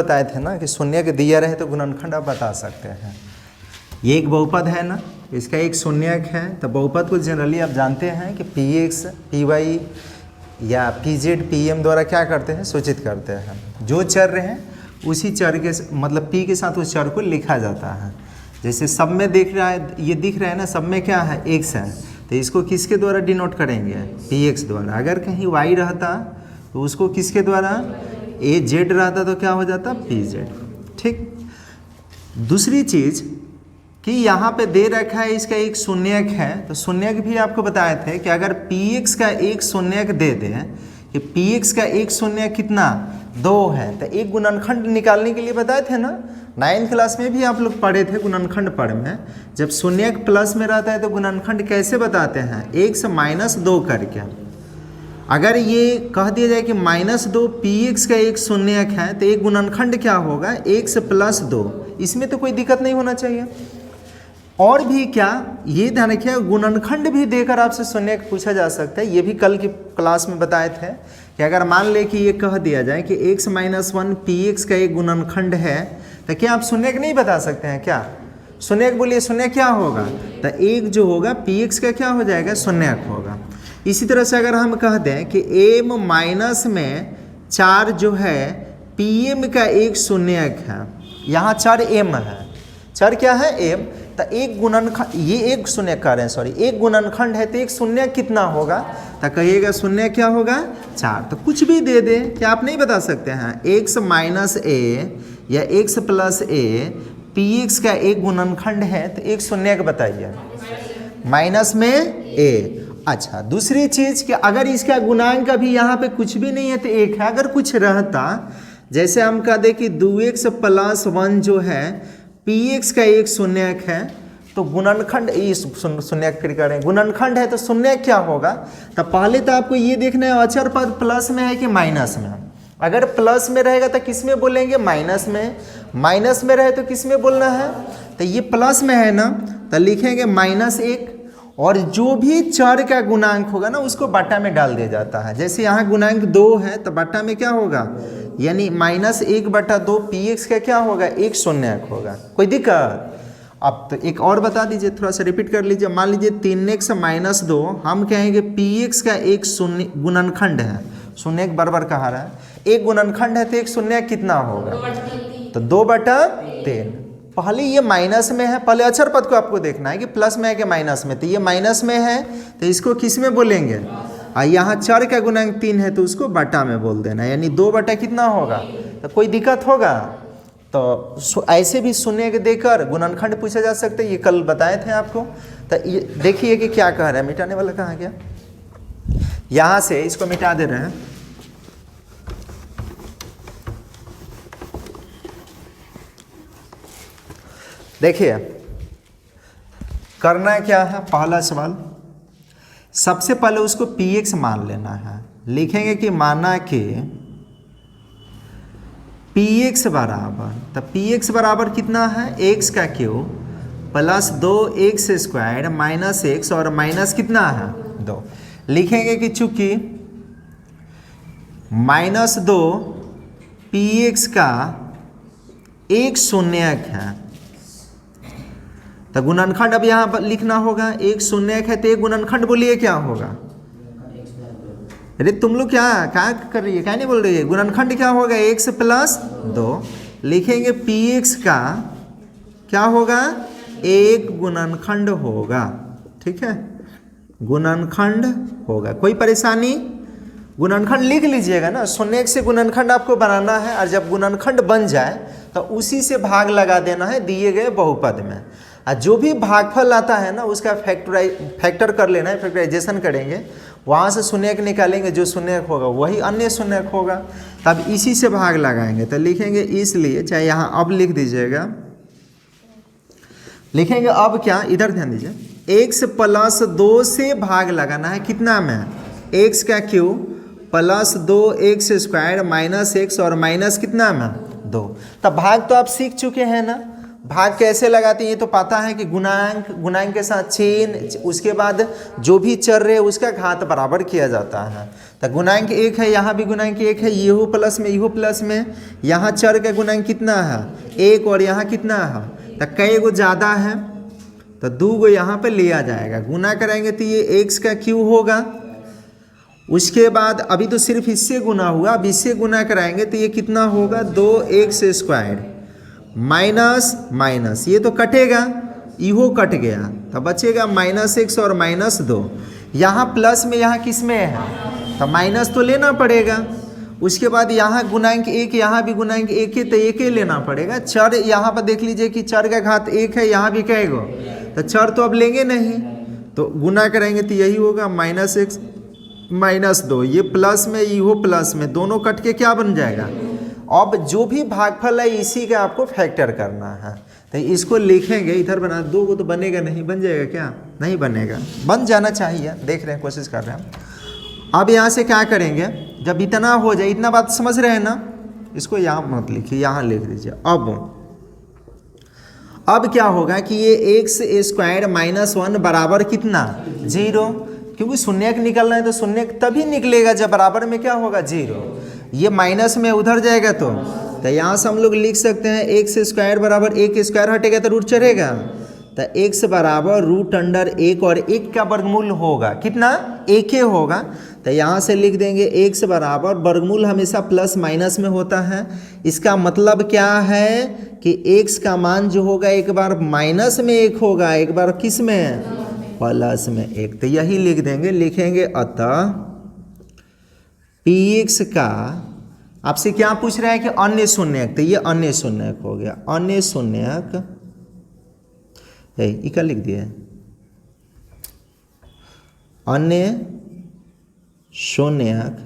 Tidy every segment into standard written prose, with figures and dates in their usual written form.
बताए थे ना कि शून्य के दिया रहे तो गुणनखंड आप बता सकते हैं। ये एक बहुपद है ना, इसका एक शून्यक है, तो बहुपद को जनरली आप जानते हैं कि पी एक्स पी वाई या पी जेड पी एम द्वारा क्या करते हैं, सूचित करते हैं। जो चर रहे उसी चर के मतलब पी के साथ उस चर को लिखा जाता है। जैसे सब में देख रहा है, ये दिख रहा है ना, सब में क्या है, एक्स है, तो इसको किसके द्वारा डिनोट करेंगे, पी एक्स द्वारा। अगर कहीं वाई रहता तो उसको किसके द्वारा, ए जेड रहता तो क्या हो जाता, पी जेड। ठीक। दूसरी चीज़ कि यहाँ पे दे रखा है इसका एक शून्यक है, तो शून्यक भी आपको बताए थे कि अगर पी एक्स का एक शून्यक दे दें कि पी एक्स का एक शून्यक कितना, 2 है, तो एक गुणनखंड निकालने के लिए बताए थे ना, 9th क्लास में भी आप लोग पढ़े थे गुणनखंड पढ़ में। जब शून्यक प्लस में रहता है तो गुणनखंड कैसे बताते हैं, 1 से -2 करके। अगर ये कह दिया जाए कि -2 पी एक्स का एक शून्यक है तो एक गुणनखंड क्या होगा, 1 से +2। इसमें तो कोई दिक्कत नहीं होना चाहिए। और भी क्या, ये ध्यान रखिए, गुणनखंड भी देकर आपसे शून्यक पूछा जा सकता है। ये भी कल की क्लास में बताए थे कि अगर मान ले कि ये कह दिया जाए कि x - 1 पी एक्स का एक गुणनखंड है, तो क्या आप शून्यक नहीं बता सकते हैं क्या, शून्यक बोलिए, शून्यक क्या होगा, तो एक जो होगा पी एक्स का क्या हो जाएगा, शून्यक होगा। इसी तरह से अगर हम कह दें कि m माइनस में 4 जो है पी एम का एक शून्यक है, यहाँ चर m है, चर क्या है, m, तो एक गुणनखंड, ये एक शून्यक कह रहे हैं, सॉरी, एक गुणनखंड है तो एक शून्यक कितना होगा, तो कहिएगा शून्यक क्या होगा, 4। तो कुछ भी दे दे, क्या आप नहीं बता सकते हैं, x - a या x + a पी एक्स का एक गुणनखंड है तो एक शून्यक बताइए, माइनस में a। अच्छा, दूसरी चीज़ कि अगर इसका गुणांक भी यहाँ पे कुछ भी नहीं है तो 1 है, अगर कुछ रहता, जैसे हम कह दें कि 2x + 1 जो है पी एक्स का एक शून्यक है, तो गुणनखंड, इस शून्यक फिर करें, गुणनखंड है तो शून्यक क्या होगा, तो पहले तो आपको ये देखना है अचर पद प्लस में है कि माइनस में। अगर प्लस में रहेगा तो किस में बोलेंगे, माइनस में। माइनस में रहे तो किस में बोलना है, तो ये प्लस में है ना, तो लिखेंगे -1, और जो भी चर का गुणांक होगा ना उसको बट्टा में डाल दिया जाता है। जैसे यहाँ गुणांक 2 है तो बट्टा में क्या होगा, यानी -1/2 पी एक्स का क्या होगा, एक शून्यक होगा। कोई दिक्कत? अब तो एक और बता दीजिए, थोड़ा सा रिपीट कर लीजिए। मान लीजिए 3x - 2 हम कहेंगे पी एक्स का एक शून्य गुणनखंड है, शून्यक बराबर कहा रहा है, एक गुणनखंड है तो एक शून्यक कितना होगा, तो 2/3। पहले ये माइनस में है, पहले अचर पद को आपको देखना है कि प्लस में है कि माइनस में, तो ये माइनस में है तो इसको किस में बोलेंगे, और यहाँ चर का गुणांक 3 है तो उसको बटा में बोल देना, यानी 2 कितना होगा, तो कोई दिक्कत होगा। तो ऐसे भी शून्य के देकर गुणनखंड पूछा जा सकता है, ये कल बताए थे आपको। तो ये देखिए कि क्या कह रहे हैं, मिटाने वाला कहाँ गया, यहाँ से इसको मिटा दे रहे हैं। देखिए करना क्या है, पहला सवाल, सबसे पहले उसको px मान लेना है। लिखेंगे कि माना कि px बराबर, तो px बराबर कितना है, x का cube plus 2x² minus x, और माइनस कितना है 2। लिखेंगे कि चूंकि -2 px का एक शून्यक है, तो गुणनखंड अब यहाँ लिखना होगा, एक शून्यक है तो एक गुणनखंड बोलिए क्या होगा, अरे तुम लोग क्या कर रही है, क्या नहीं बोल रही है, गुणनखंड क्या होगा, x + 2। लिखेंगे px का क्या होगा, एक गुणनखंड होगा, ठीक है, गुणनखंड होगा, कोई परेशानी, गुणनखंड लिख लीजिएगा ना, शून्यक से गुणनखंड आपको बनाना है, और जब गुणनखंड बन जाए तो उसी से भाग लगा देना है दिए गए बहुपद में, और जो भी भागफल आता है ना उसका फैक्टर कर लेना है, फैक्टराइजेशन करेंगे, वहाँ से शून्यक निकालेंगे, जो शून्यक होगा वही अन्य शून्यक होगा, तब इसी से भाग लगाएंगे। तो लिखेंगे इसलिए, चाहे यहाँ अब लिख दीजिएगा, लिखेंगे अब क्या, इधर ध्यान दीजिए, x + 2 से भाग लगाना है, कितना में, x का cube plus 2x² minus x, और माइनस कितना में 2। तब भाग तो आप सीख चुके हैं ना, भाग कैसे लगाते हैं ये तो पता है कि गुणांक के साथ चिन्ह, उसके बाद जो भी चर रहे उसका घात बराबर किया जाता है। तो गुणांक 1 है, यहाँ भी गुणांक 1 है, ये हो प्लस में, इहो प्लस में, यहाँ चर का गुणांक कितना है 1 और यहाँ कितना है, तो कई गो ज़्यादा है तो 2 गो यहाँ पे लिया जाएगा, गुना करेंगे तो ये x का क्यू होगा। उसके बाद अभी तो सिर्फ इससे गुना हुआ, अब इससे गुना कराएंगे तो ये कितना होगा 2x² माइनस माइनस, ये तो कटेगा, इहो कट गया तो बचेगा -x और -2। यहाँ प्लस में यहाँ किस में है तो माइनस तो लेना पड़ेगा। उसके बाद यहाँ गुणांक 1, यहाँ भी गुणांक 1 है तो 1 ही लेना पड़ेगा। चर यहाँ पर देख लीजिए कि चर का घात 1 है, यहाँ भी कहेगा तो चर तो अब लेंगे नहीं, तो गुना करेंगे तो यही होगा -x -2, ये प्लस में इहो प्लस में, दोनों कट के क्या बन जाएगा। अब जो भी भागफल है इसी का आपको फैक्टर करना है, तो इसको लिखेंगे इधर बना, 2 को तो बनेगा नहीं, बन जाएगा क्या, नहीं बनेगा, बन जाना चाहिए, देख रहे हैं कोशिश कर रहे हैं। अब यहाँ से क्या करेंगे, जब इतना हो जाए, इतना बात समझ रहे हैं ना, इसको यहाँ मत लिखिए, यहाँ लिख दीजिए। अब क्या होगा कि ये x² -1 बराबर कितना 0, क्योंकि शून्यक निकलना है तो शून्यक तभी निकलेगा जब बराबर में क्या होगा 0। ये माइनस में उधर जाएगा तो यहाँ से हम लोग लिख सकते हैं x² बराबर 1² हटेगा तो रूट चढ़ेगा, तो x बराबर √1 और 1 का वर्गमूल होगा कितना 1 ही होगा। तो यहाँ से लिख देंगे x बराबर, वर्गमूल हमेशा प्लस माइनस में होता है, इसका मतलब क्या है कि x का मान जो होगा एक बार माइनस में 1 होगा, एक बार किस में प्लस में 1, तो यही लिख देंगे। लिखेंगे अतः px का, आपसे क्या पूछ रहा है कि अन्य शून्यक, तो ये अन्य शून्यक हो गया, अन्य शून्यक इका लिख दिया, अन्य शून्यक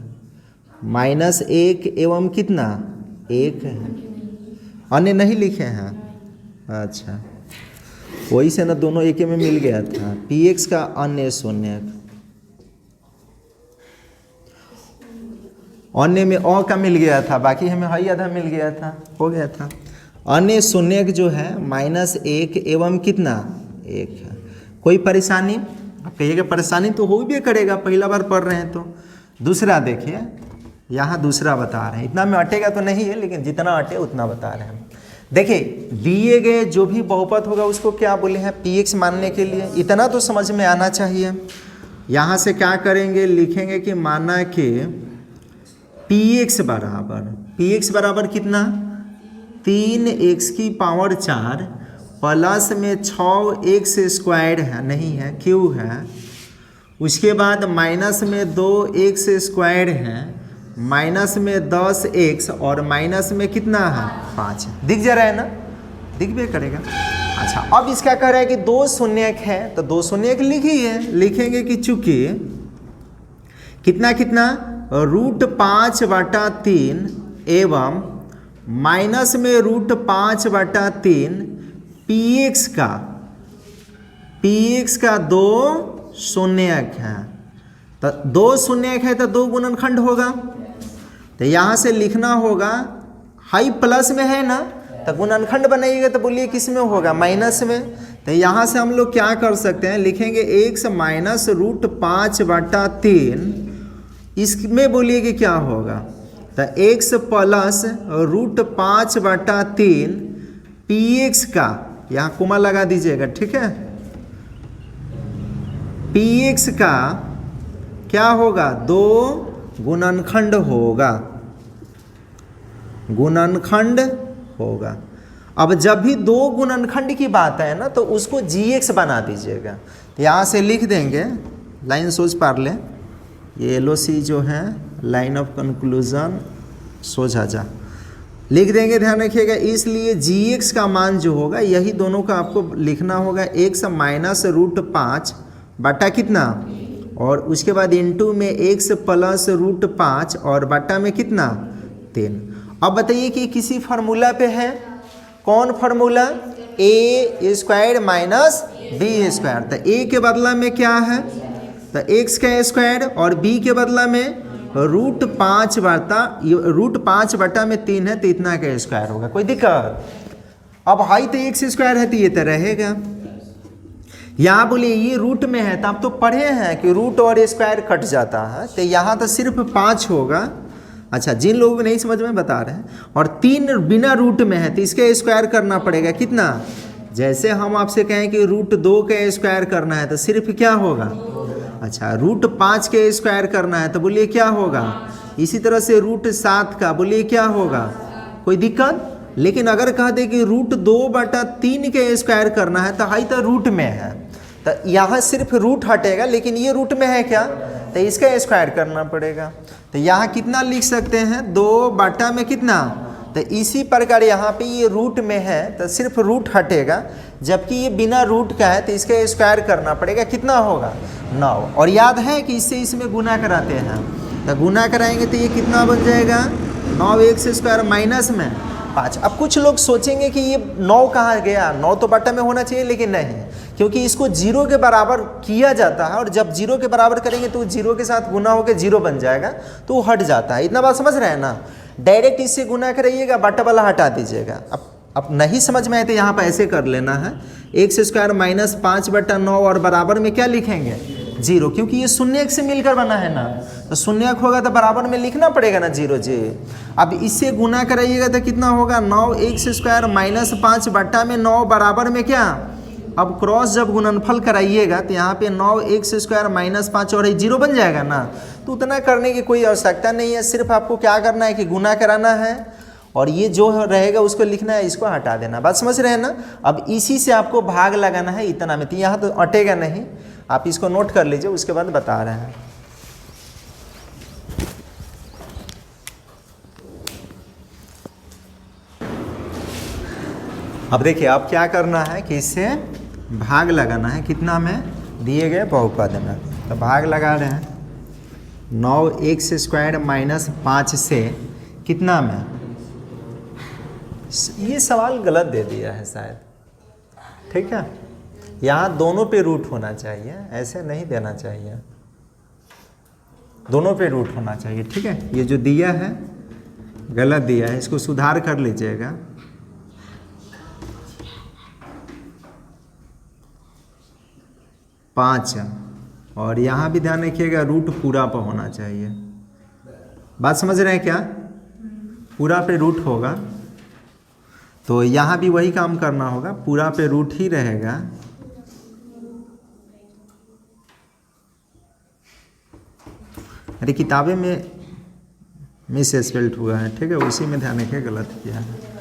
-1 एवं कितना 1 है, अन्य नहीं लिखे हैं, अच्छा वही से ना दोनों एक में मिल गया था। px का अन्य शून्यक, अन्य में अ का मिल गया था, बाकी हमें हई आधा मिल गया था, हो गया था। अन्य शून्यक जो है -1 एवं कितना 1 है। कोई परेशानी, आप कहिएगा परेशानी तो हो भी करेगा, पहला बार पढ़ रहे हैं तो। दूसरा देखिए, यहाँ दूसरा बता रहे हैं, इतना में अटेगा तो नहीं है लेकिन जितना अटे उतना बता रहे हैं। देखिए दिए गए जो भी बहुपद होगा उसको क्या बोले हैं px मानने के लिए, इतना तो समझ में आना चाहिए। यहाँ से क्या करेंगे, लिखेंगे कि माना कि px बराबर कितना 3x⁴ प्लस में 6x² है, नहीं है क्यू है, उसके बाद माइनस में 2x² है, माइनस में 10x और माइनस में कितना है 5, दिख जा रहा है ना, दिख भी करेगा। अच्छा अब इसका कह रहा है कि 2 शून्यक है, तो 2 शून्यक लिखिए, लिखेंगे कि चूंकि कितना √5/3 एवं माइनस में √5/3 px का 2 शून्यक है, तो 2 शून्यक है तो 2 गुणनखंड होगा, तो यहाँ से लिखना होगा, हाई प्लस में है ना तो गुणनखंड बनाइएगा तो बोलिए किस में होगा माइनस में, तो यहाँ से हम लोग क्या कर सकते हैं, लिखेंगे x माइनस √5/3, इसमें बोलिए कि क्या होगा, तो x प्लस √5/3 px का, यहाँ कोमा लगा दीजिएगा ठीक है, px का क्या होगा 2 गुणनखंड होगा। अब जब भी 2 गुणनखंड की बात है ना तो उसको gx बना दीजिएगा, तो यहाँ से लिख देंगे, लाइन सोच पार ले, ये LOC जो है लाइन ऑफ कंक्लूजन सोझा जा लिख देंगे, ध्यान रखिएगा। इसलिए gx का मान जो होगा यही दोनों का आपको लिखना होगा, x माइनस √5 बटा कितना, और उसके बाद इनटू में x प्लस √5 और बटा में कितना 3। अब बताइए कि किसी फार्मूला पे है, कौन फार्मूला, a² माइनस b², तो a के बदला में क्या है तो x का स्क्वायर और b के बदला में √5 बटा में 3 है तो इतना का स्क्वायर होगा, कोई दिक्कत। अब हाइट एक्स स्क्वायर है तो ये तो रहेगा। यहाँ बोलिए ये रूट में है तो आप तो पढ़े हैं कि रूट और स्क्वायर कट जाता है, तो यहाँ तो सिर्फ 5 होगा। अच्छा, जिन लोगों को नहीं समझ में बता रहे हैं। और 3 बिना रूट में है तो इसके स्क्वायर करना पड़ेगा कितना। जैसे हम आपसे कहें कि रूट 2 के स्क्वायर करना है तो सिर्फ क्या होगा। अच्छा, रूट 5 के स्क्वायर करना है तो बोलिए क्या होगा। इसी तरह से रूट 7 का बोलिए क्या होगा। कोई दिक्कत। लेकिन अगर कह दे कि रूट 2/3 के स्क्वायर करना है तो हाई तो रूट में है, तो यहाँ सिर्फ रूट हटेगा, लेकिन ये रूट में है क्या, तो इसका स्क्वायर करना पड़ेगा। तो यहाँ कितना लिख सकते हैं 2 में कितना। तो इसी प्रकार यहाँ पे ये रूट में है तो सिर्फ रूट हटेगा, जबकि ये बिना रूट का है तो इसका स्क्वायर करना पड़ेगा। कितना होगा 9। और याद है कि इससे इसमें गुना कराते हैं, तो गुना कराएंगे तो ये कितना बन जाएगा 9x² माइनस में 5। अब कुछ लोग सोचेंगे कि ये 9 कहाँ गया, 9 तो बटा में होना चाहिए, लेकिन नहीं, क्योंकि इसको 0 के बराबर किया जाता है, और जब 0 के बराबर करेंगे तो 0 के साथ गुना होकर 0 बन जाएगा, तो वो हट जाता है। इतना बात समझ रहे हैं ना। डायरेक्ट इससे गुना कराइएगा, बटा वाला हटा दीजिएगा। अब नहीं समझ में आए तो यहाँ पर ऐसे कर लेना है, x² माइनस 5/9 और बराबर में क्या लिखेंगे 0, क्योंकि ये शून्य से मिलकर बना है ना, तो शून्य होगा तो बराबर में लिखना पड़ेगा ना 0 जी। अब इससे गुना कराइएगा तो कितना होगा 9x² माइनस 5/9 बराबर में क्या। अब क्रॉस जब गुणनफल कराइएगा तो यहाँ पे 9x² माइनस 5 और 0 बन जाएगा ना। तो उतना करने की कोई आवश्यकता नहीं है, सिर्फ आपको क्या करना है कि गुना कराना है, और ये जो रहेगा उसको लिखना है, इसको हटा देना। बात समझ रहे हैं ना। अब इसी से आपको भाग लगाना है इतना में, तो यहाँ तो अटेगा नहीं, आप इसको नोट कर लीजिए, उसके बाद बता रहे हैं। अब देखिए, अब क्या करना है कि इससे भाग लगाना है, कितना में दिए गए बहुपद में। तो भाग लगा रहे हैं 9x² माइनस 5 से कितना में। ये सवाल गलत दे दिया है शायद, ठीक है। यहाँ दोनों पे रूट होना चाहिए, ऐसे नहीं देना चाहिए, दोनों पे रूट होना चाहिए, ठीक है। ये जो दिया है गलत दिया है, इसको सुधार कर लीजिएगा। पाँच, और यहाँ भी ध्यान रखिएगा रूट पूरा पर होना चाहिए। बात समझ रहे हैं क्या, पूरा पे रूट होगा, तो यहाँ भी वही काम करना होगा, पूरा पे रूट ही रहेगा। अरे किताबें में मिस स्पेल्ट हुआ है, ठीक है, उसी में ध्यान रखिए, गलत किया है।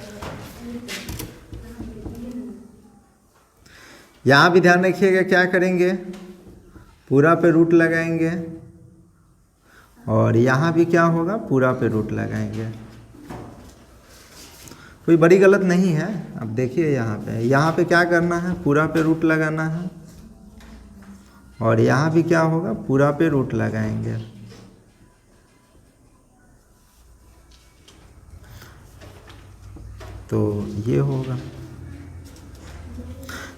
यहाँ भी ध्यान रखिएगा, क्या करेंगे पूरा पे रूट लगाएंगे, और यहाँ भी क्या होगा पूरा पे रूट लगाएंगे। कोई बड़ी गलत नहीं है। अब देखिए यहाँ पे क्या करना है, पूरा पे रूट लगाना है, और यहाँ भी क्या होगा पूरा पे रूट लगाएंगे। तो ये होगा,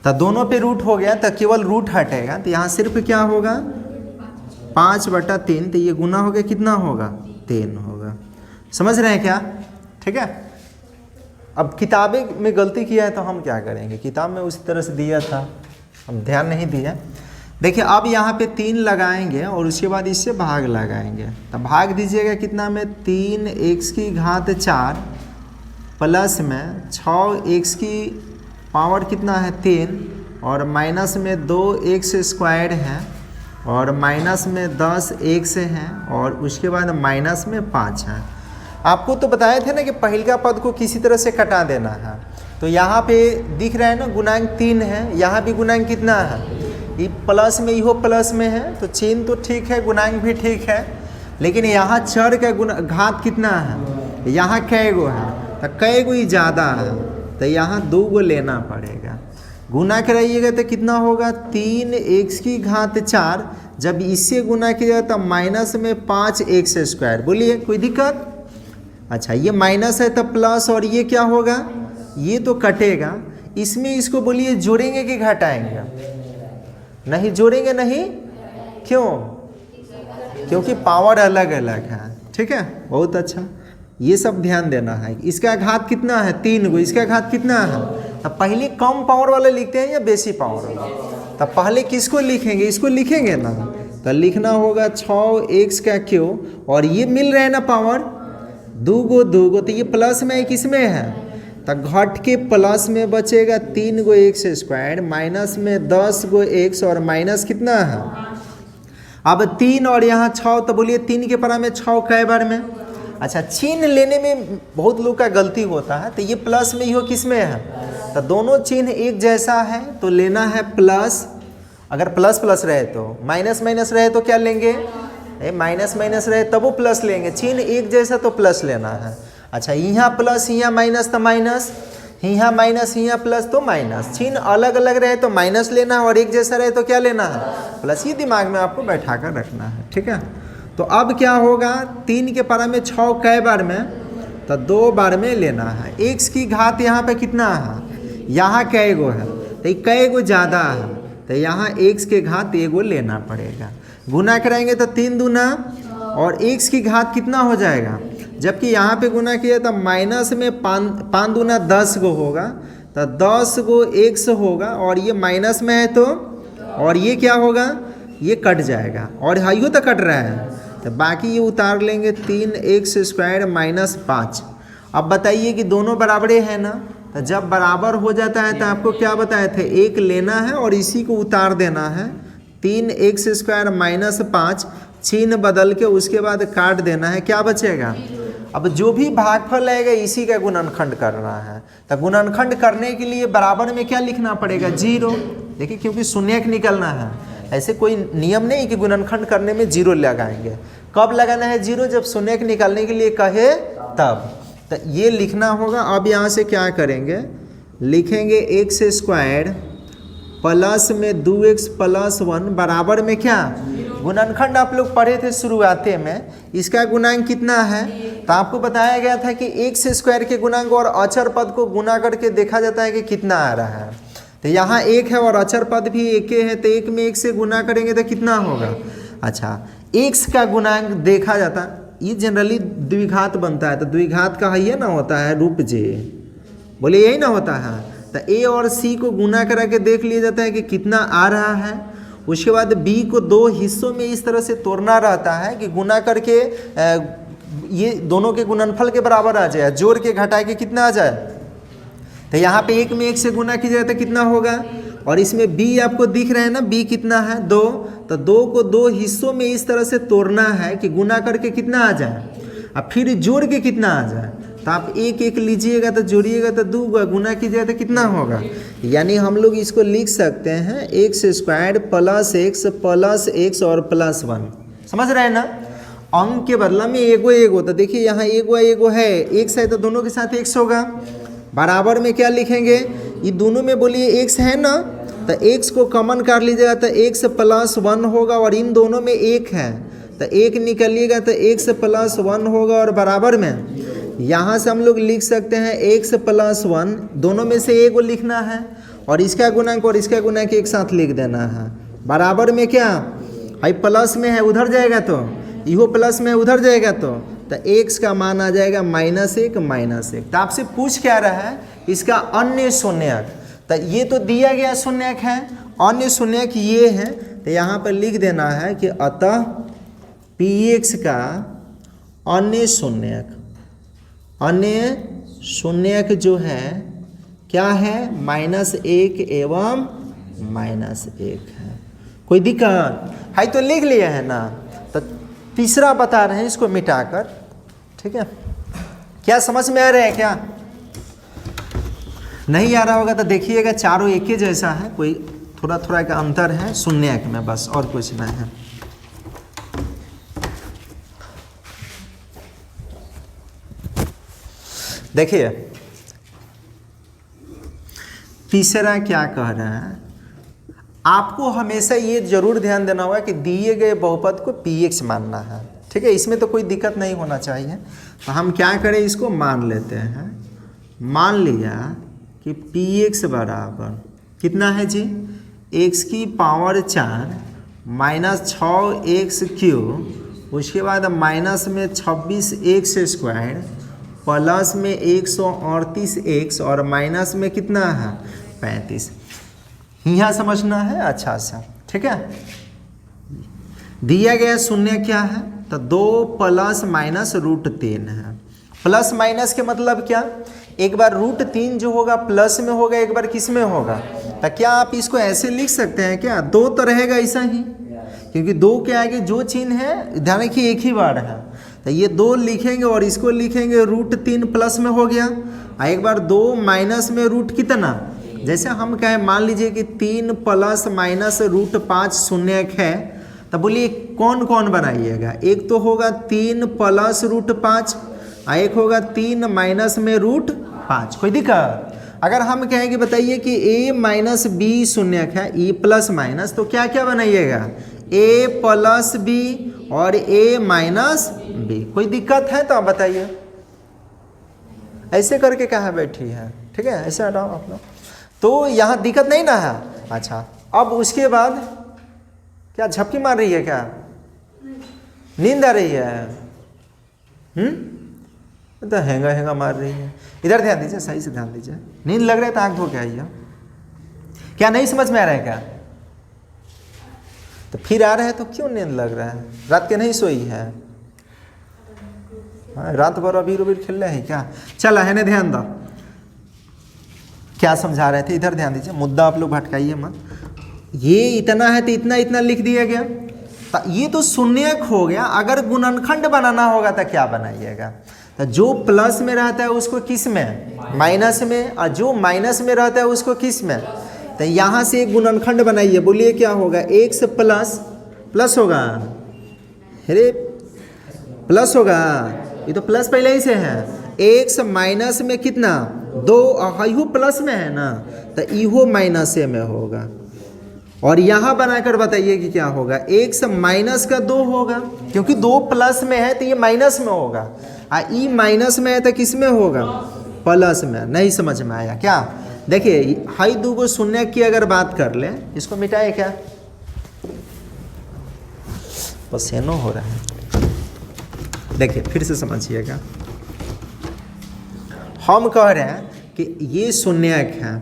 तो दोनों पे रूट हो गया, तो केवल रूट हटेगा, तो यहाँ सिर्फ क्या होगा 5/3, तो ये गुना हो गया, कितना होगा 3 होगा। समझ रहे हैं क्या, ठीक है। अब किताबें में गलती किया है तो हम क्या करेंगे, किताब में उसी तरह से दिया था, हम ध्यान नहीं दिया। देखिए अब यहाँ पे 3 लगाएंगे और उसके बाद इससे भाग लगाएंगे, तो भाग दीजिएगा कितना में 3x⁴ प्लस में 6x⁻³ कितना है 3, और माइनस में 2x² है, और माइनस में 10x है, और उसके बाद माइनस में 5 है। आपको तो बताए थे ना कि पहलका पद को किसी तरह से कटा देना है, तो यहाँ पे दिख रहा है ना गुणांक 3 है, यहाँ भी गुणांक कितना है, ये प्लस में इहो प्लस में है, तो चिन्ह तो ठीक है, गुणांक भी ठीक है, लेकिन यहाँ चर का घात कितना है, यहाँ कै गो है, तो कै गो ही ज़्यादा है, तो यहाँ 2 गो लेना पड़ेगा। गुना कराइएगा तो कितना होगा 3x⁴, जब इससे गुना किया तो माइनस में 5x²। बोलिए कोई दिक्कत। अच्छा ये माइनस है तो प्लस, और ये क्या होगा, ये तो कटेगा, इसमें इसको बोलिए जोड़ेंगे कि घटाएंगे, नहीं जोड़ेंगे, नहीं क्यों, क्योंकि पावर अलग अलग है, ठीक है, बहुत अच्छा। ये सब ध्यान देना है। इसका घात कितना है 3 गो, इसका घात कितना है। तब पहले कम पावर वाले लिखते हैं या बेसी पावर वाला, तब पहले किसको लिखेंगे, इसको लिखेंगे ना। तो लिखना होगा 6x का क्यूब, और ये मिल रहा है ना पावर 2 गो, तो ये प्लस में है किसमें है, तो घट के प्लस में बचेगा 3 गो एक्स स्क्वायर, माइनस में 10 गो एक्स, और माइनस कितना है अब 3 और यहाँ 6, तो बोलिए 3 के परा में 6 कै बार में। अच्छा, चिन्ह लेने में बहुत लोग का गलती होता है, तो ये प्लस में ही हो किस में है, तो दोनों चिन्ह एक जैसा है तो लेना है प्लस। अगर प्लस प्लस रहे तो, माइनस माइनस रहे तो क्या लेंगे, माइनस माइनस रहे तब वो प्लस लेंगे। चिन्ह एक जैसा तो प्लस लेना है। अच्छा, यहाँ प्लस यहाँ माइनस तो माइनस, यहाँ माइनस यहाँ प्लस तो माइनस। चिन्ह अलग अलग रहे तो माइनस लेना है, और एक जैसा रहे तो क्या लेना है, प्लस। ये दिमाग में आपको बैठा कर रखना है, ठीक है। तो अब क्या होगा, 3 के परा में 6 कै बार में, तो 2 बार में लेना है। एक्स की घात यहाँ पे कितना है, यहाँ कै गो है, तो कै गो ज़्यादा है, तो यहाँ एक्स के घात एगो लेना पड़ेगा। गुना कराएंगे तो 3 दूना, और एक्स की घात कितना हो जाएगा, जबकि यहाँ पे गुना किया तो माइनस में 5 दूना 10 गो होगा, तो 10 गो एक्स होगा, और ये माइनस में है तो, और ये क्या होगा, ये कट जाएगा, और हाइयो तो कट रहा है, तो बाकी ये उतार लेंगे 3x स्क्वायर माइनस 5। अब बताइए कि दोनों बराबरे हैं ना, तो जब बराबर हो जाता है तो आपको क्या बताए थे, एक लेना है और इसी को उतार देना है। 3x स्क्वायर माइनस 5, चिन्ह बदल के उसके बाद काट देना है, क्या बचेगा। अब जो भी भागफल आएगा इसी का गुणनखंड करना है, तो गुणनखंड करने के लिए बराबर में क्या लिखना पड़ेगा, 0। देखिए, क्योंकि शून्यक निकलना है, ऐसे कोई नियम नहीं कि गुणनखंड करने में 0 लगाएंगे। कब लगाना है 0, जब शून्यक निकालने के लिए कहे तब। तो ये लिखना होगा। अब यहाँ से क्या करेंगे, लिखेंगे x स्क्वायर प्लस में 2x प्लस 1 बराबर में क्या, गुणनखंड आप लोग पढ़े थे शुरुआते में, इसका गुणांक कितना है, तो आपको बताया गया था कि x स्क्वायर के गुणांक और अचर पद को गुना करके देखा जाता है कि कितना आ रहा है। तो यहाँ 1 है और अचर पद भी 1 है, तो 1 में 1 से गुना करेंगे तो कितना होगा। अच्छा, x का गुणांक देखा जाता है, ये जनरली द्विघात बनता है, तो द्विघात का ये ना होता है रूप जे, बोले यही ना होता है। तो a और c को गुना करा के देख लिया जाता है कि कितना आ रहा है। उसके बाद b को 2 हिस्सों में इस तरह से तोड़ना रहता है कि गुना करके ये दोनों के गुणनफल के बराबर आ जाए, जोड़ के घटा के कितना आ जाए। तो यहाँ पे 1 में 1 से गुना कीजिएगा तो कितना होगा, और इसमें b आपको दिख रहा है ना, b कितना है 2, तो 2 को 2 हिस्सों में इस तरह से तोड़ना है कि गुना करके कितना आ जाए, अब फिर जोड़ के कितना आ जाए। तो आप 1 1 लीजिएगा तो जोड़िएगा तो 2 गुना कीजिएगा तो कितना होगा। यानी हम लोग इसको लिख सकते हैं x स्क्वायर प्लस x और प्लस 1। समझ रहे हैं ना, अंक के बदला में एगो। तो देखिए यहाँ एगो है, x है तो दोनों के साथ x होगा। बराबर में क्या लिखेंगे, ये दोनों में बोलिए x है ना, तो x को कॉमन कर लीजिएगा तो x प्लस 1 होगा, और इन दोनों में 1 है तो 1 निकलिएगा तो x प्लस 1 होगा। और बराबर में यहाँ से हम लोग लिख सकते हैं x प्लस 1, दोनों में से एगो लिखना है, और इसका गुणांक और इसका गुणांक एक साथ लिख देना है। बराबर में क्या है, प्लस में है उधर जाएगा तो, इहो प्लस में उधर जाएगा तो x का मान आ जाएगा -1। तो आपसे पूछ क्या रहा है, इसका अन्य शून्यक। तो ये तो दिया गया शून्यक है, अन्य शून्यक ये है, तो यहाँ पर लिख देना है कि अतः px का अन्य शून्यक जो है क्या है, -1 एवं -1 है। कोई दिक्कत है तो लिख लिया है ना। तो तीसरा बता रहे हैं इसको मिटाकर, ठीक है। क्या समझ में आ रहा है, क्या नहीं आ रहा होगा तो देखिएगा, चारों एक ही जैसा है, कोई थोड़ा थोड़ा का अंतर है शून्यक में, बस और कुछ नहीं है। देखिए तीसरा क्या कह रहे हैं, आपको हमेशा ये जरूर ध्यान देना होगा कि दिए गए बहुपद को px मानना है, ठीक है। इसमें तो कोई दिक्कत नहीं होना चाहिए। तो हम क्या करें, इसको मान लेते हैं। मान लिया कि px बराबर कितना है जी, x की पावर 4 -6x क्यूब, उसके बाद माइनस में 26x स्क्वायर, प्लस में 138x और माइनस में कितना है 35। यहाँ समझना है अच्छा सा, ठीक है। दिया गया शून्य क्या है, तो 2 प्लस माइनस √3 है। प्लस माइनस के मतलब क्या, एक बार √3 जो होगा प्लस में होगा, एक बार किस में होगा। तो क्या आप इसको ऐसे लिख सकते हैं क्या, 2 तो रहेगा ऐसा ही, क्योंकि 2 के आगे जो चिन्ह है ध्यान रखिए एक ही बार है, तो ये 2 लिखेंगे और इसको लिखेंगे √3 प्लस में हो गया। एक बार 2 माइनस में रूट कितना, जैसे हम कहें मान लीजिए कि 3 प्लस माइनस √5 शून्य है, तो बोलिए कौन कौन बनाइएगा। एक तो होगा 3 प्लस √5, एक होगा 3 माइनस में √5। कोई दिक्कत। अगर हम कहें कि बताइए कि a माइनस बी शून्य है, e प्लस माइनस, तो क्या क्या बनाइएगा, a प्लस बी और a माइनस बी। कोई दिक्कत है तो आप बताइए। ऐसे करके कहाँ बैठी है, ठीक है, ऐसे हटाओ आप लोग, तो यहाँ दिक्कत नहीं ना है। अच्छा, अब उसके बाद क्या झपकी मार रही है, क्या नींद आ रही है, तो हैंगा हैंगा मार रही है। इधर ध्यान दीजिए, सही से ध्यान दीजिए। नींद लग रहा है तो आंख धो के आइए। क्या नहीं समझ में आ रहा है क्या, तो फिर आ रहा है तो क्यों नींद लग रहा है, रात के नहीं सोई है, रात भर अबीर उबीर खेल रहे हैं क्या। चला है ना, ध्यान दो क्या समझा रहे थे, इधर ध्यान दीजिए, मुद्दा आप लोग भटकाइए मत। ये इतना है तो इतना इतना लिख दिया गया, तो ये तो शून्यक हो गया। अगर गुणनखंड बनाना होगा तो क्या बनाइएगा, तो जो प्लस में रहता है उसको किस में, माइनस में, और जो माइनस में रहता है उसको किस में। तो यहाँ से एक गुणनखंड बनाइए, बोलिए क्या होगा, x प्लस प्लस होगा, अरे प्लस होगा, ये तो प्लस पहले ही से है। x माइनस में कितना 2, इहो प्लस में है ना, तो इहो माइनस में होगा। और यहाँ बनाकर बताइए कि क्या होगा, x माइनस का 2 होगा, क्योंकि 2 प्लस में है तो ये माइनस में होगा, ई माइनस में है तो किस में होगा, प्लस में। नहीं समझ में आया क्या। देखिए हाई 2 को शून्य की अगर बात कर ले, इसको मिटाए क्या, पसीनो हो रहा है। देखिए फिर से समझिएगा, हम कह रहे हैं कि ये शून्यक है,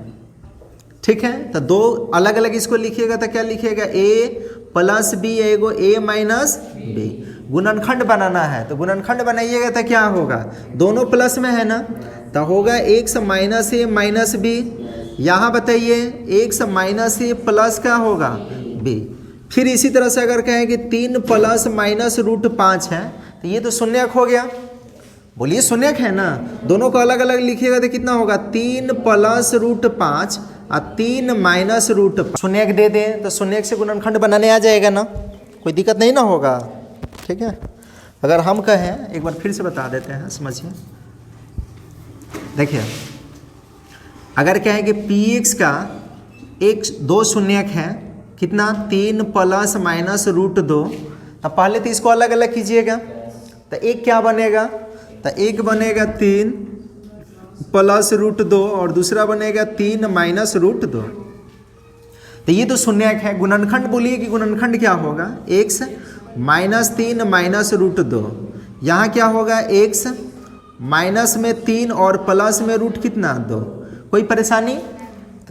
ठीक है, तो 2 अलग अलग इसको लिखिएगा तो क्या लिखिएगा, a प्लस बी, एगो a माइनस बी। गुणनखंड बनाना है तो गुणनखंड बनाइएगा तो क्या होगा, दोनों प्लस में है ना, तो होगा x minus a minus b. यहाँ बताइए x माइनस a प्लस क्या होगा b। फिर इसी तरह से अगर कहें कि 3 प्लस माइनस √5 है, तो ये तो शून्यक हो गया। बोलिए शून्यक है ना, दोनों को अलग अलग लिखिएगा तो कितना होगा, 3 प्लस √5 और 3 माइनस √5। शून्यक दे दें तो शून्यक से गुणनखंड बनाने आ जाएगा ना, कोई दिक्कत नहीं ना होगा, ठीक है। अगर हम कहें, एक बार फिर से बता देते हैं, समझिए। देखिए अगर कहें कि px का 2 शून्यक है, कितना 3 प्लस माइनस √2, तो पहले तो इसको अलग अलग कीजिएगा, तो एक क्या बनेगा, तो एक बनेगा 3 प्लस √2 और दूसरा बनेगा 3 माइनस √2। तो ये तो शून्यक है। गुणनखंड बोलिए कि गुणनखंड क्या होगा, x माइनस 3 माइनस √2। यहाँ क्या होगा, x माइनस में 3 और प्लस में रूट कितना 2। कोई परेशानी,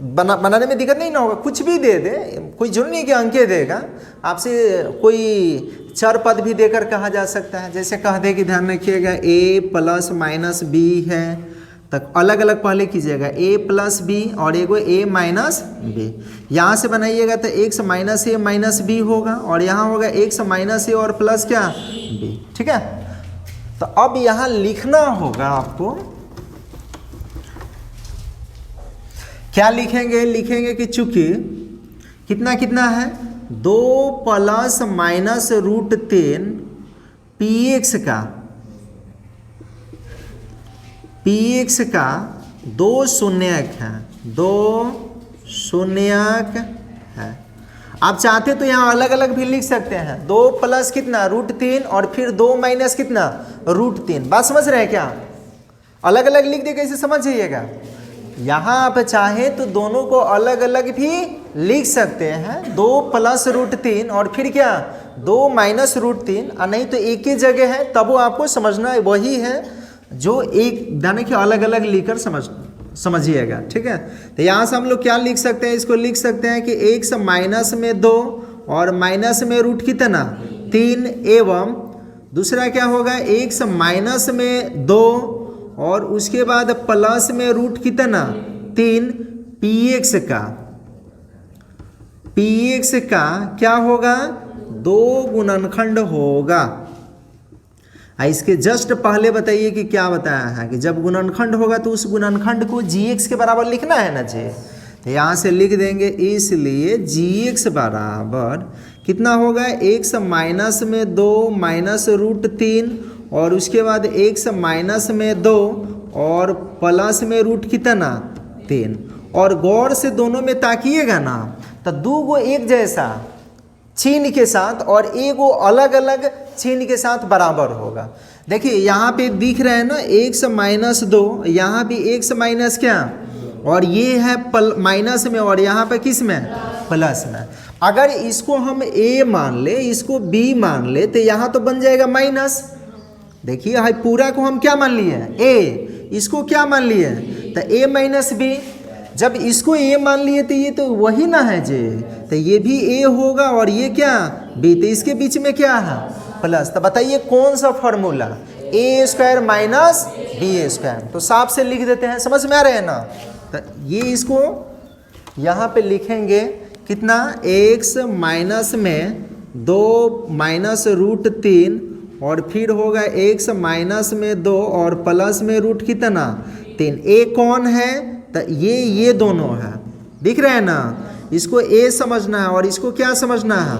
बनाने में दिक्कत नहीं ना होगा, कुछ भी दे दे, कोई जरूरी नहीं कि अंक देगा, आपसे कोई चर पद भी देकर कहा जा सकता है। जैसे कह दे कि ध्यान रखिएगा a प्लस माइनस b है, तक अलग अलग पहले कीजिएगा, a प्लस बी और एगो a माइनस बी। यहाँ से बनाइएगा तो x minus a minus b होगा, और यहाँ होगा x माइनस a और प्लस क्या b, ठीक है। तो अब यहाँ लिखना होगा आपको, क्या लिखेंगे, लिखेंगे कि चूंकि कितना कितना है, 2 प्लस माइनस √3 px का 2 शून्यक है, 2 शून्यक है। आप चाहते तो यहाँ अलग अलग भी लिख सकते हैं, 2 प्लस कितना √3 और फिर 2 माइनस कितना √3। बात समझ रहे हैं क्या, अलग अलग लिख दे, कैसे समझ जाइएगा। यहाँ आप चाहे तो दोनों को अलग अलग भी लिख सकते हैं, 2 प्लस √3 और फिर क्या 2 माइनस √3, और नहीं तो एक ही जगह है, तब वो आपको समझना वही है जो एक दाने के अलग अलग लिखकर समझिएगा, ठीक है। तो यहाँ से हम लोग क्या लिख सकते हैं, इसको लिख सकते हैं कि x माइनस में 2 और माइनस में रूट कितना 3 एवं दूसरा क्या होगा x माइनस में 2 और उसके बाद प्लस में रूट कितना 3 px का क्या होगा 2 गुणनखंड होगा। इसके जस्ट पहले बताइए कि क्या बताया है कि जब गुणनखंड होगा तो उस गुणनखंड को gx के बराबर लिखना है ना जी। तो यहाँ से लिख देंगे इसलिए gx बराबर कितना होगा x माइनस में 2 माइनस रूट 3 और उसके बाद x माइनस में 2 और प्लस में रूट कितना 3। और गौर से दोनों में ताकिएगा ना तो 2 गो एक जैसा चिन्ह के साथ और एगो अलग अलग चिन्ह के साथ बराबर होगा। देखिए यहाँ पे दिख रहा है ना x माइनस 2, यहाँ भी x माइनस क्या और ये है माइनस में और यहाँ पे किस में प्लस में। अगर इसको हम a मान ले इसको b मान ले तो यहाँ तो बन जाएगा माइनस। देखिए हाई पूरा को हम क्या मान लिए a, इसको क्या मान लिए तो a माइनस b। जब इसको a मान लिए तो ये तो वही ना है जे, तो ये भी a होगा और ये क्या b, तो इसके बीच में क्या है प्लस। तो बताइए कौन सा formula a square minus b square. तो साफ से लिख देते हैं, समझ में आ रहे हैं ना। तो ये इसको यहाँ पे लिखेंगे कितना x माइनस में 2 माइनस रूट 3 और फिर होगा x माइनस में 2 और प्लस में रूट कितना 3। a कौन है तो ये दोनों है, दिख रहे हैं ना। इसको a समझना है और इसको क्या समझना है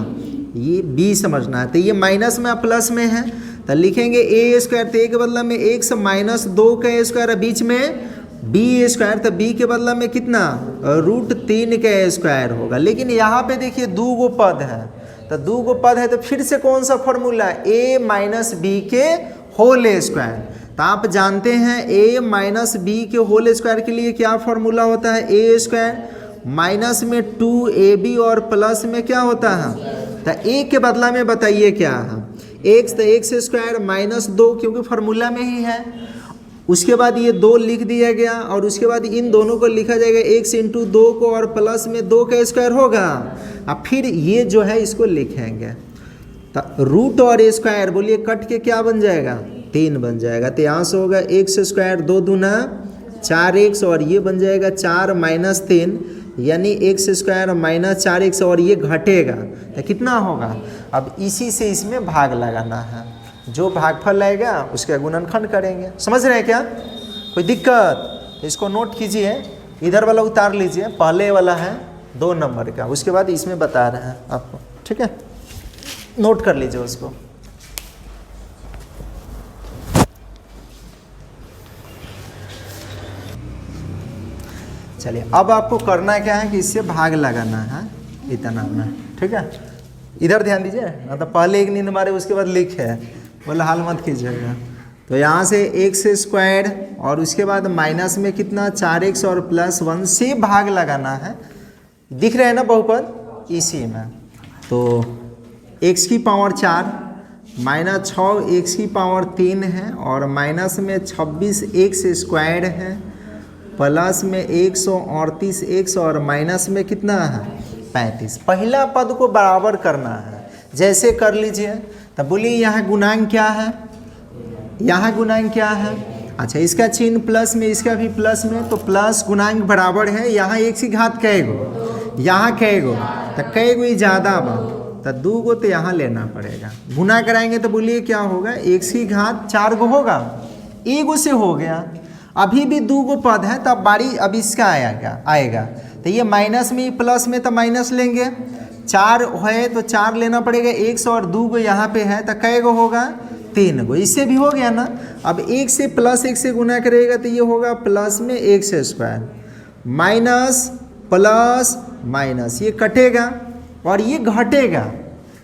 ये b समझना है। तो ये माइनस में प्लस में है तो लिखेंगे a स्क्वायर, तो a के बदला में x माइनस 2 का स्क्वायर है, बीच में b स्क्वायर, तो b के बदला में कितना रूट 3 का स्क्वायर होगा। लेकिन यहाँ पे देखिए 2 गो पद है, तो 2 गो पद है तो फिर से कौन सा फॉर्मूला a माइनस बी के होल स्क्वायर। तो आप जानते हैं a माइनस बी के होल स्क्वायर के लिए क्या फॉर्मूला होता है a स्क्वायर माइनस में 2ab और प्लस में क्या होता है तो a के बदला में बताइए क्या है x, तो x स्क्वायर माइनस 2 क्योंकि फॉर्मूला में ही है। उसके बाद ये 2 लिख दिया गया और उसके बाद इन दोनों को लिखा जाएगा x इंटू 2 को और प्लस में 2 का स्क्वायर होगा। अब फिर ये जो है इसको लिखेंगे तो रूट और स्क्वायर बोलिए कट के क्या बन जाएगा 3 बन जाएगा। तो यहाँ से होगा x स्क्वायर 2 दूना 4x और ये बन जाएगा 4 माइनस 3 यानी x स्क्वायर माइनस 4x और ये घटेगा तो कितना होगा। अब इसी से इसमें भाग लगाना है, जो भागफल आएगा उसका गुणनखंड करेंगे। समझ रहे हैं क्या, कोई दिक्कत। इसको नोट कीजिए, इधर वाला उतार लीजिए, पहले वाला है 2 नंबर का, उसके बाद इसमें बता रहे हैं आपको, ठीक है। नोट कर लीजिए उसको। चलिए अब आपको करना क्या है कि इससे भाग लगाना है इतना में, ठीक है। इधर ध्यान दीजिए ना, तो पहले एक नींद मारे उसके बाद लिखे, बोले हाल मत कीजिएगा। तो यहाँ से x स्क्वायर और उसके बाद माइनस में कितना 4x और प्लस 1 से भाग लगाना है। दिख रहे हैं ना बहुपद इसी में, तो x की पावर 4 माइनस 6 x की पावर 3 है और माइनस में 26x स्क्वायर है प्लस में 138x और माइनस में कितना है 35। पहला पद को बराबर करना है, जैसे कर लीजिए। तो बोलिए यहाँ गुणांक क्या है, यहाँ गुणांक क्या है। अच्छा इसका चिन्ह प्लस में इसका भी प्लस में, तो प्लस गुणांक बराबर है। यहाँ x की घात कैगो, यहाँ कैगो, तो कैगो ही ज़्यादा बा तो 2 गो तो यहाँ लेना पड़ेगा। गुना कराएंगे तो बोलिए क्या होगा x की घात 4 गो होगा, एगो से हो गया। अभी भी 2 गो पद है तब बारी अब इसका आएगा। तो ये माइनस में प्लस में तो माइनस लेंगे, 4 है तो 4 लेना पड़ेगा, 1 और 2 गो यहाँ पे है तो कै गो होगा 3 गो, इससे भी हो गया ना। अब 1 से प्लस 1 से गुना करेगा तो ये होगा प्लस में x square minus plus minus, ये कटेगा और ये घटेगा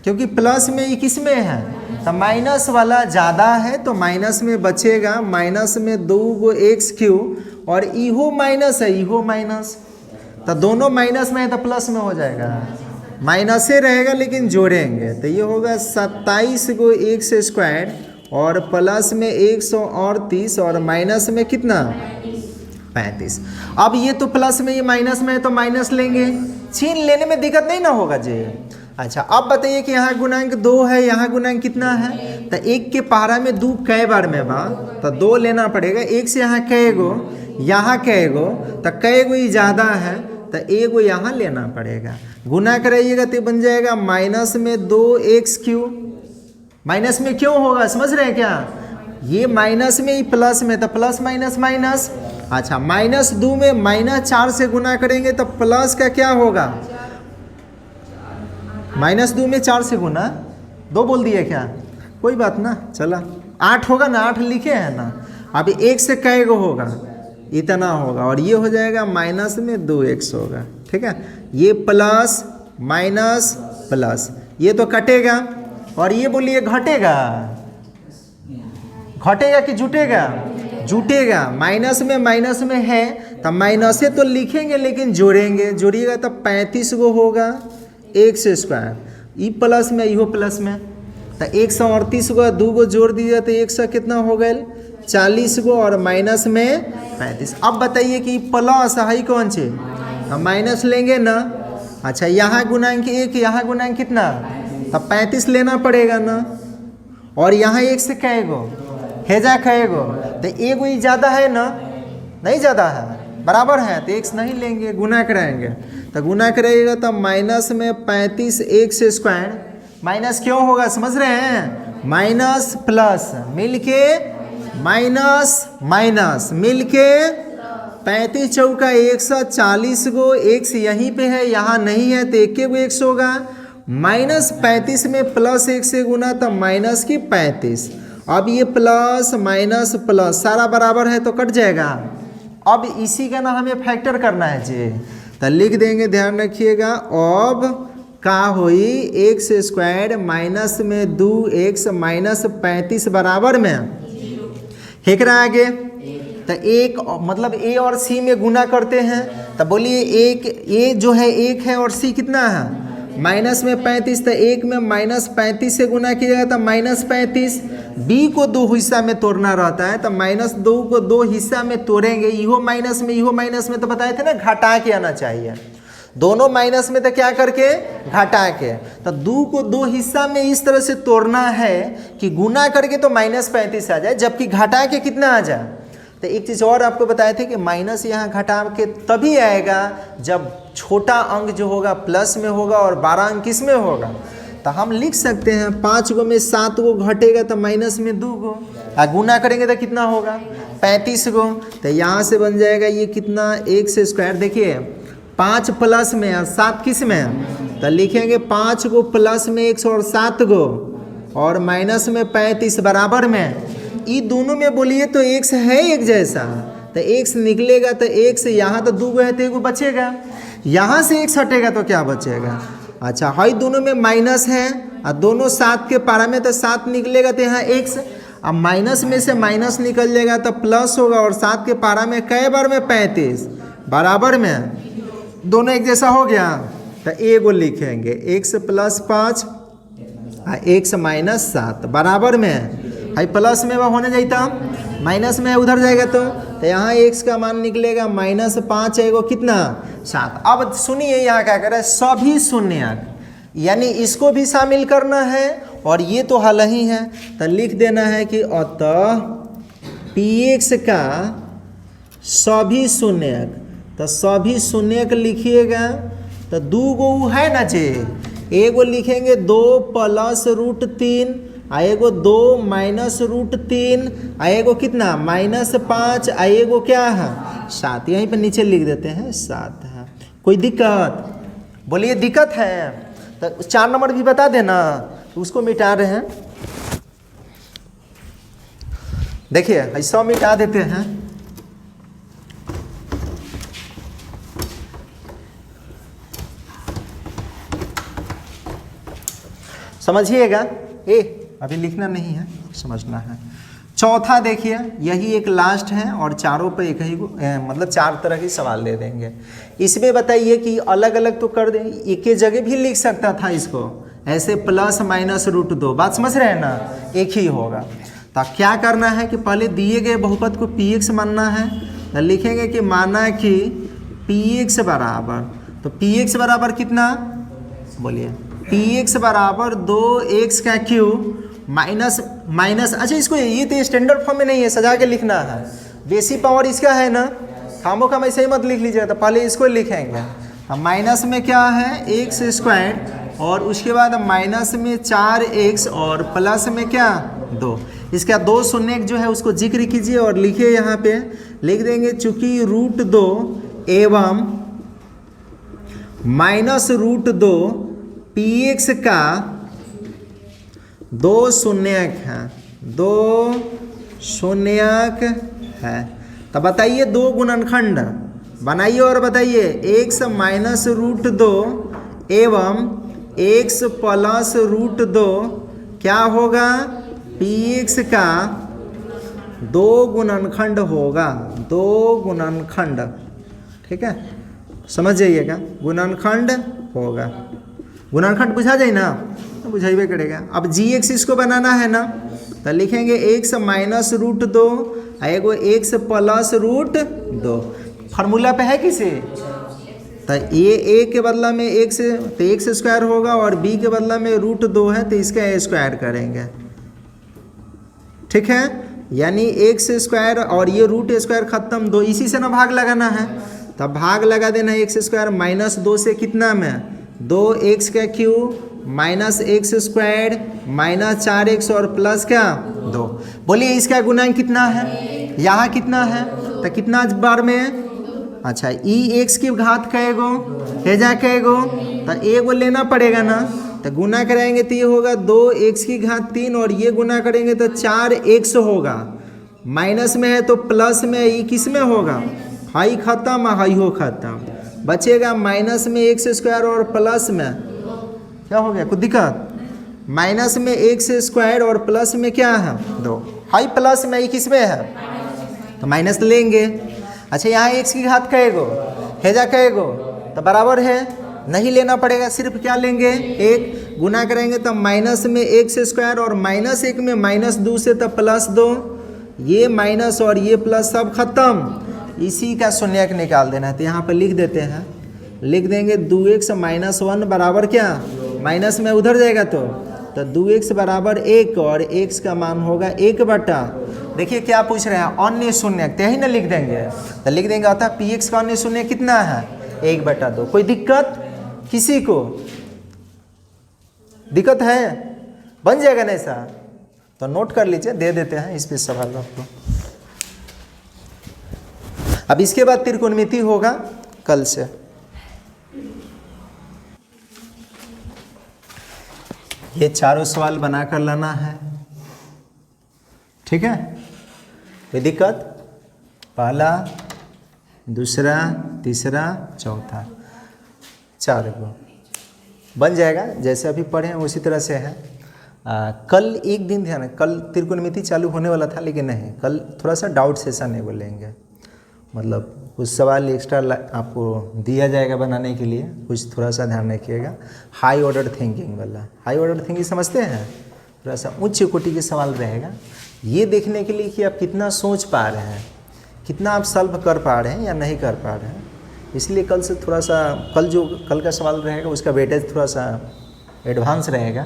क्योंकि प्लस में ये किस में है तो माइनस वाला ज़्यादा है तो माइनस में बचेगा। माइनस में 2 गो x क्यूब और इहो माइनस है इहो माइनस, तो दोनों माइनस में है तो प्लस में हो जाएगा, माइनस से रहेगा लेकिन जोड़ेंगे तो ये होगा 27 गो x स्क्वायर और प्लस में 138 और माइनस में कितना 35। अब ये तो प्लस में ये माइनस में है तो माइनस लेंगे, छीन लेने में दिक्कत नहीं ना होगा जी। अच्छा अब बताइए कि यहाँ गुणांक 2 है, यहाँ गुणांक कितना है, तो 1 के पहाड़ा में 2 कै बार में बा, तो 2 लेना पड़ेगा। 1 से यहाँ कै गो, यहाँ कै गो, तो कै गो ही ज़्यादा है तो एगो यहाँ लेना पड़ेगा। गुना कराइएगा तो बन जाएगा माइनस में 2x3। माइनस में क्यों होगा समझ रहे हैं क्या, ये माइनस में ही प्लस में, तो प्लस माइनस माइनस। अच्छा -2 में -4 से गुना करेंगे तो प्लस का क्या होगा, -2 में 4 से गुना, 2 बोल दिए क्या, कोई बात ना, चला 8 होगा ना, 8 लिखे हैं ना। अब 1 से कै गो होगा, इतना होगा, और ये हो जाएगा माइनस में 2x होगा। ठीक है, ये प्लस माइनस प्लस, ये तो कटेगा, और ये बोलिए घटेगा, घटेगा कि जुटेगा, जुटेगा। माइनस में है तो माइनस से तो लिखेंगे लेकिन जोड़ेंगे, जोड़िएगा तो 35 गो होगा x स्क्वायर, ई प्लस में इहो प्लस में, तो 138 गो 2 गो जोड़ दीजिए तो 100 कितना हो गए 40 गो, और माइनस में 35। अब बताइए कि प्लस है कौन सी, हम माइनस लेंगे ना। अच्छा यहाँ गुणांक 1, यहाँ गुणांक कितना, तो 35 लेना पड़ेगा ना, और यहाँ 1 से कै गो हेजा कै गो, तो एगो ही ज़्यादा है ना, नहीं ज़्यादा है, बराबर है, तो x नहीं लेंगे, गुना कराएंगे, तो गुना कराइएगा तो माइनस में 35 x स्क्वायर, माइनस क्यों होगा समझ रहे हैं, माइनस प्लस मिलके माइनस माइनस मिलके 35 चौका 140 गो, x यहीं पे है यहाँ नहीं है तो एक गो x होगा, -35 में प्लस 1 से गुना तो माइनस की 35। अब ये प्लस माइनस प्लस सारा बराबर है तो कट जाएगा। अब इसी का ना हमें फैक्टर करना है जी, तो लिख देंगे, ध्यान रखिएगा। अब का होई x स्क्वायर माइनस में 2x माइनस 35 बराबर में हेकरा आगे, तो एक मतलब a और c में गुना करते हैं, तो बोलिए एक a जो है 1 है और c कितना है माइनस में 35, तो 1 में -35 से गुना कीजिएगा तो -35। b को 2 हिस्सा में तोड़ना रहता है, तो -2 को 2 हिस्सा में तोड़ेंगे, इहो माइनस में तो बताए थे ना घटा के आना चाहिए, दोनों माइनस में तो क्या करके घटा के, तो 2 को 2 हिस्सा में इस तरह से तोड़ना है कि गुना करके तो -35 आ जाए, जबकि घटा के कितना आ जाए। तो एक चीज़ और आपको बताए थे कि माइनस यहाँ घटा के तभी आएगा जब छोटा अंक जो होगा प्लस में होगा और 12 अंक किस में होगा। तो हम लिख सकते हैं 5 गो में 7 गो घटेगा तो माइनस में 2 गो, गुना करेंगे तो कितना होगा 35 गो, तो यहाँ से बन जाएगा ये कितना x स्क्वायर। देखिए 5 प्लस में और 7 किस में, तो लिखेंगे 5 गो प्लस में 107 गो और माइनस में 35 बराबर में, ये दोनों में बोलिए तो x है एक जैसा, तो x निकलेगा तो x यहाँ तो 2 गो है तो एगो बचेगा, यहाँ से x हटेगा तो क्या बचेगा। अच्छा हाई दोनों में माइनस है और दोनों 7 के पारा में, तो 7 निकलेगा तो यहाँ x, अब माइनस में से माइनस निकल जाएगा तो प्लस होगा, और 7 के पारा में कै बार में 35 बराबर में, दोनों एक जैसा हो गया, तो एगो लिखेंगे x + 5 x - 7 बराबर में, हाई प्लस में वह होने जाता माइनस में उधर जाएगा तो यहाँ x का मान निकलेगा -5 एगो कितना 7। अब सुनिए यहाँ क्या कर रहा है, सभी शून्यक, यानी इसको भी शामिल करना है और ये तो हल ही है, तो लिख देना है कि अतः px का सभी शून्यक, तो सभी शून्यक लिखिएगा, तो 2 गो है ना जी, एगो लिखेंगे 2 + √3 आ एगो 2 - √3 आ एगो कितना -5 आ एगो क्या है 7, यहीं पे नीचे लिख देते हैं 7 है। कोई दिक्कत बोलिए, दिक्कत है तो 4 नंबर भी बता देना, उसको मिटा रहे हैं। देखिए ऐसा मिटा देते हैं, समझिएगा, अभी लिखना नहीं है समझना है। चौथा देखिए, यही एक लास्ट है और चारों पे एक ही मतलब 4 तरह के सवाल दे देंगे। इसमें बताइए कि अलग अलग तो कर दें, एक ही जगह भी लिख सकता था इसको ऐसे +- -√2, बात समझ रहे हैं ना, एक ही होगा। तो क्या करना है कि पहले दिए गए बहुपद को px मानना है। तो लिखेंगे कि माना कि px बराबर, तो px बराबर कितना बोलिए, px बराबर 2x का क्यूब माइनस माइनस, अच्छा इसको ये तो स्टैंडर्ड फॉर्म में नहीं है, सजा के लिखना है। बेसी पावर इसका है ना, खामो खाम ऐसे ही मत लिख लीजिएगा। तो पहले इसको लिखेंगे, हम माइनस में क्या है एक्स स्क्वायर, और उसके बाद माइनस में 4x और प्लस में क्या 2। इसका 2 शून्य जो है उसको जिक्र कीजिए और लिखिए, यहाँ पे लिख देंगे चूंकि √2 एवं माइनस √2 px का 2 शून्यक है, 2 शून्यक है। तो बताइए 2 गुणनखंड बनाइए और बताइए, x माइनस √2 एवं x प्लस √2 क्या होगा, px का 2 गुणनखंड होगा, 2 गुणनखंड, ठीक है, समझ जाइएगा, गुणनखंड होगा। गुणनखंड बुझा जाए ना, तो बुझाइबे करेगा। अब जी एक्सिस को बनाना है ना, तो लिखेंगे x माइनस √2 एगो x प्लस √2, फार्मूला पे है किसी, तो ये a के बदला में x, तो x स्क्वायर होगा, और b के बदला में √2 है तो इसका a स्क्वायर करेंगे, ठीक है। यानी x स्क्वायर और ये रूट स्क्वायर खत्म, 2 इसी से ना भाग लगाना है, तब भाग लगा देना है। x स्क्वायर माइनस 2 से कितना में 2x का cube minus x square minus 4x और प्लस क्या 2। बोलिए इसका गुणांक कितना है, यहाँ कितना है, तो कितना बार में, अच्छा x की घात कएगो हेजा कएगो, तो एगो लेना पड़ेगा ना, तो गुना करेंगे तो ये होगा 2x की घात 3, और ये गुना करेंगे तो 4x होगा। माइनस में है तो प्लस में, ये किस में होगा, हाई खत्म हाई हो खत्म, बचेगा माइनस में x स्क्वायर और प्लस में क्या हो गया, कुछ दिक्कत, माइनस में x स्क्वायर और प्लस में क्या है 2, हाई प्लस में, ये किस में है, तो माइनस लेंगे। अच्छा यहाँ x की घात कएगो हेजा कएगो, तो बराबर है, नहीं लेना पड़ेगा, सिर्फ क्या लेंगे 1, गुना करेंगे तो माइनस में x स्क्वायर और माइनस 1 में माइनस 2 से तो प्लस 2, ये माइनस और ये प्लस सब खत्म, इसी का शून्यक निकाल देना है। तो यहाँ पर लिख देते हैं, लिख देंगे 2x माइनस 1 बराबर क्या, माइनस में उधर जाएगा तो 2x बराबर 1, और x का मान होगा 1 बटा, देखिए क्या पूछ रहे हैं, अन्य शून्यक, तो यही ना लिख देंगे, तो लिख देंगे अतः px का अन्य शून्य कितना है 1 बटा 2। कोई दिक्कत किसी को, दिक्कत है, बन जाएगा ना ऐसा, तो नोट कर लीजिए, दे देते हैं इस पे सवाल आपको। अब इसके बाद त्रिकोणमिति होगा कल से। ये चारों सवाल बना कर लाना है, ठीक है, कोई दिक्कत, पहला दूसरा तीसरा चौथा 4 को बन जाएगा, जैसे अभी पढ़े हैं उसी तरह से है। कल एक दिन ध्यान है, कल त्रिकोणमिति चालू होने वाला था लेकिन नहीं, कल थोड़ा सा डाउट सेशन है बोलेंगे, मतलब कुछ सवाल एक्स्ट्रा आपको दिया जाएगा बनाने के लिए, कुछ थोड़ा सा ध्यान रखिएगा। हाई ऑर्डर थिंकिंग वाला, हाई ऑर्डर थिंकिंग समझते हैं, थोड़ा सा उच्च कोटि के सवाल रहेगा, ये देखने के लिए कि आप कितना सोच पा रहे हैं, कितना आप सॉल्व कर पा रहे हैं या नहीं कर पा रहे हैं। इसलिए कल से थोड़ा सा, कल का सवाल रहेगा उसका वेटेज थोड़ा सा एडवांस रहेगा,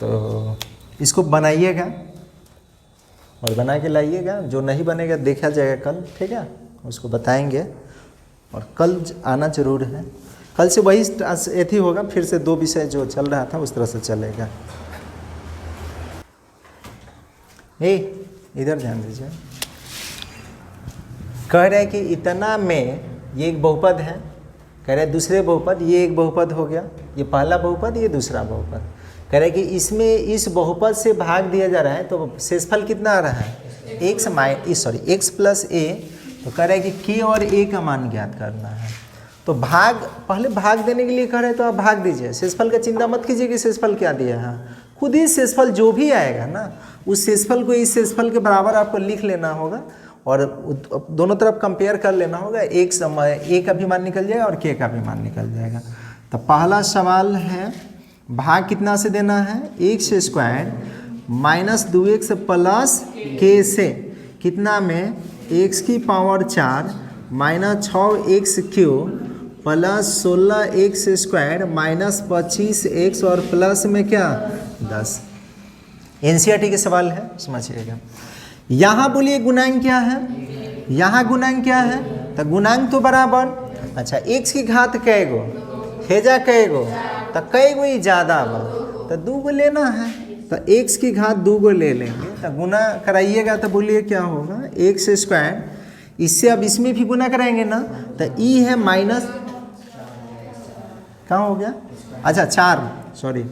तो इसको बनाइएगा और बना के लाइएगा। जो नहीं बनेगा देखा जाएगा कल, ठीक है, उसको बताएंगे, और कल आना जरूर है। कल से वही एथी होगा, फिर से 2 विषय जो चल रहा था उस तरह से चलेगा। इधर ध्यान दीजिए, कह रहे हैं कि इतना में ये एक बहुपद है, कह रहे हैं दूसरे बहुपद, ये एक बहुपद हो गया, ये पहला बहुपद, ये दूसरा बहुपद, कह रहे हैं कि इसमें इस बहुपद से भाग दिया जा रहा है, तो शेषफल कितना आ रहा है x प्लस a, तो कह रहे हैं कि k और a का मान ज्ञात करना है। तो भाग, पहले भाग देने के लिए कह रहे हैं तो आप भाग दीजिए, शेषफल का चिंता मत कीजिए कि शेषफल क्या दिया है, खुद ही शेषफल जो भी आएगा ना, उस शेषफल को इस शेषफल के बराबर आपको लिख लेना होगा, और दोनों तरफ कंपेयर कर लेना होगा, एक समय a का भी मान निकल जाएगा और k का भी मान निकल जाएगा। तो पहला सवाल है, भाग कितना से देना है, x² माइनस 2x प्लस के से कितना में x की power 4 minus 6x cube plus 16x square minus 25x और प्लस में क्या 10। एनसीईआरटी के सवाल है, समझिएगा। यहाँ बोलिए गुणांक क्या है, यहाँ गुणांक क्या है, तो गुणांक तो बराबर, अच्छा x की घात कै गो हेजा कै गो, तो कै गो ही ज़्यादा बा, तो 2 गो लेना है, तो x की घात 2 गो ले लेंगे, तो गुना कराइएगा तो बोलिए क्या होगा x स्क्वायर, इससे अब इसमें भी गुना कराएंगे ना, तो e है माइनस, कहाँ हो गया, अच्छा 4, सॉरी,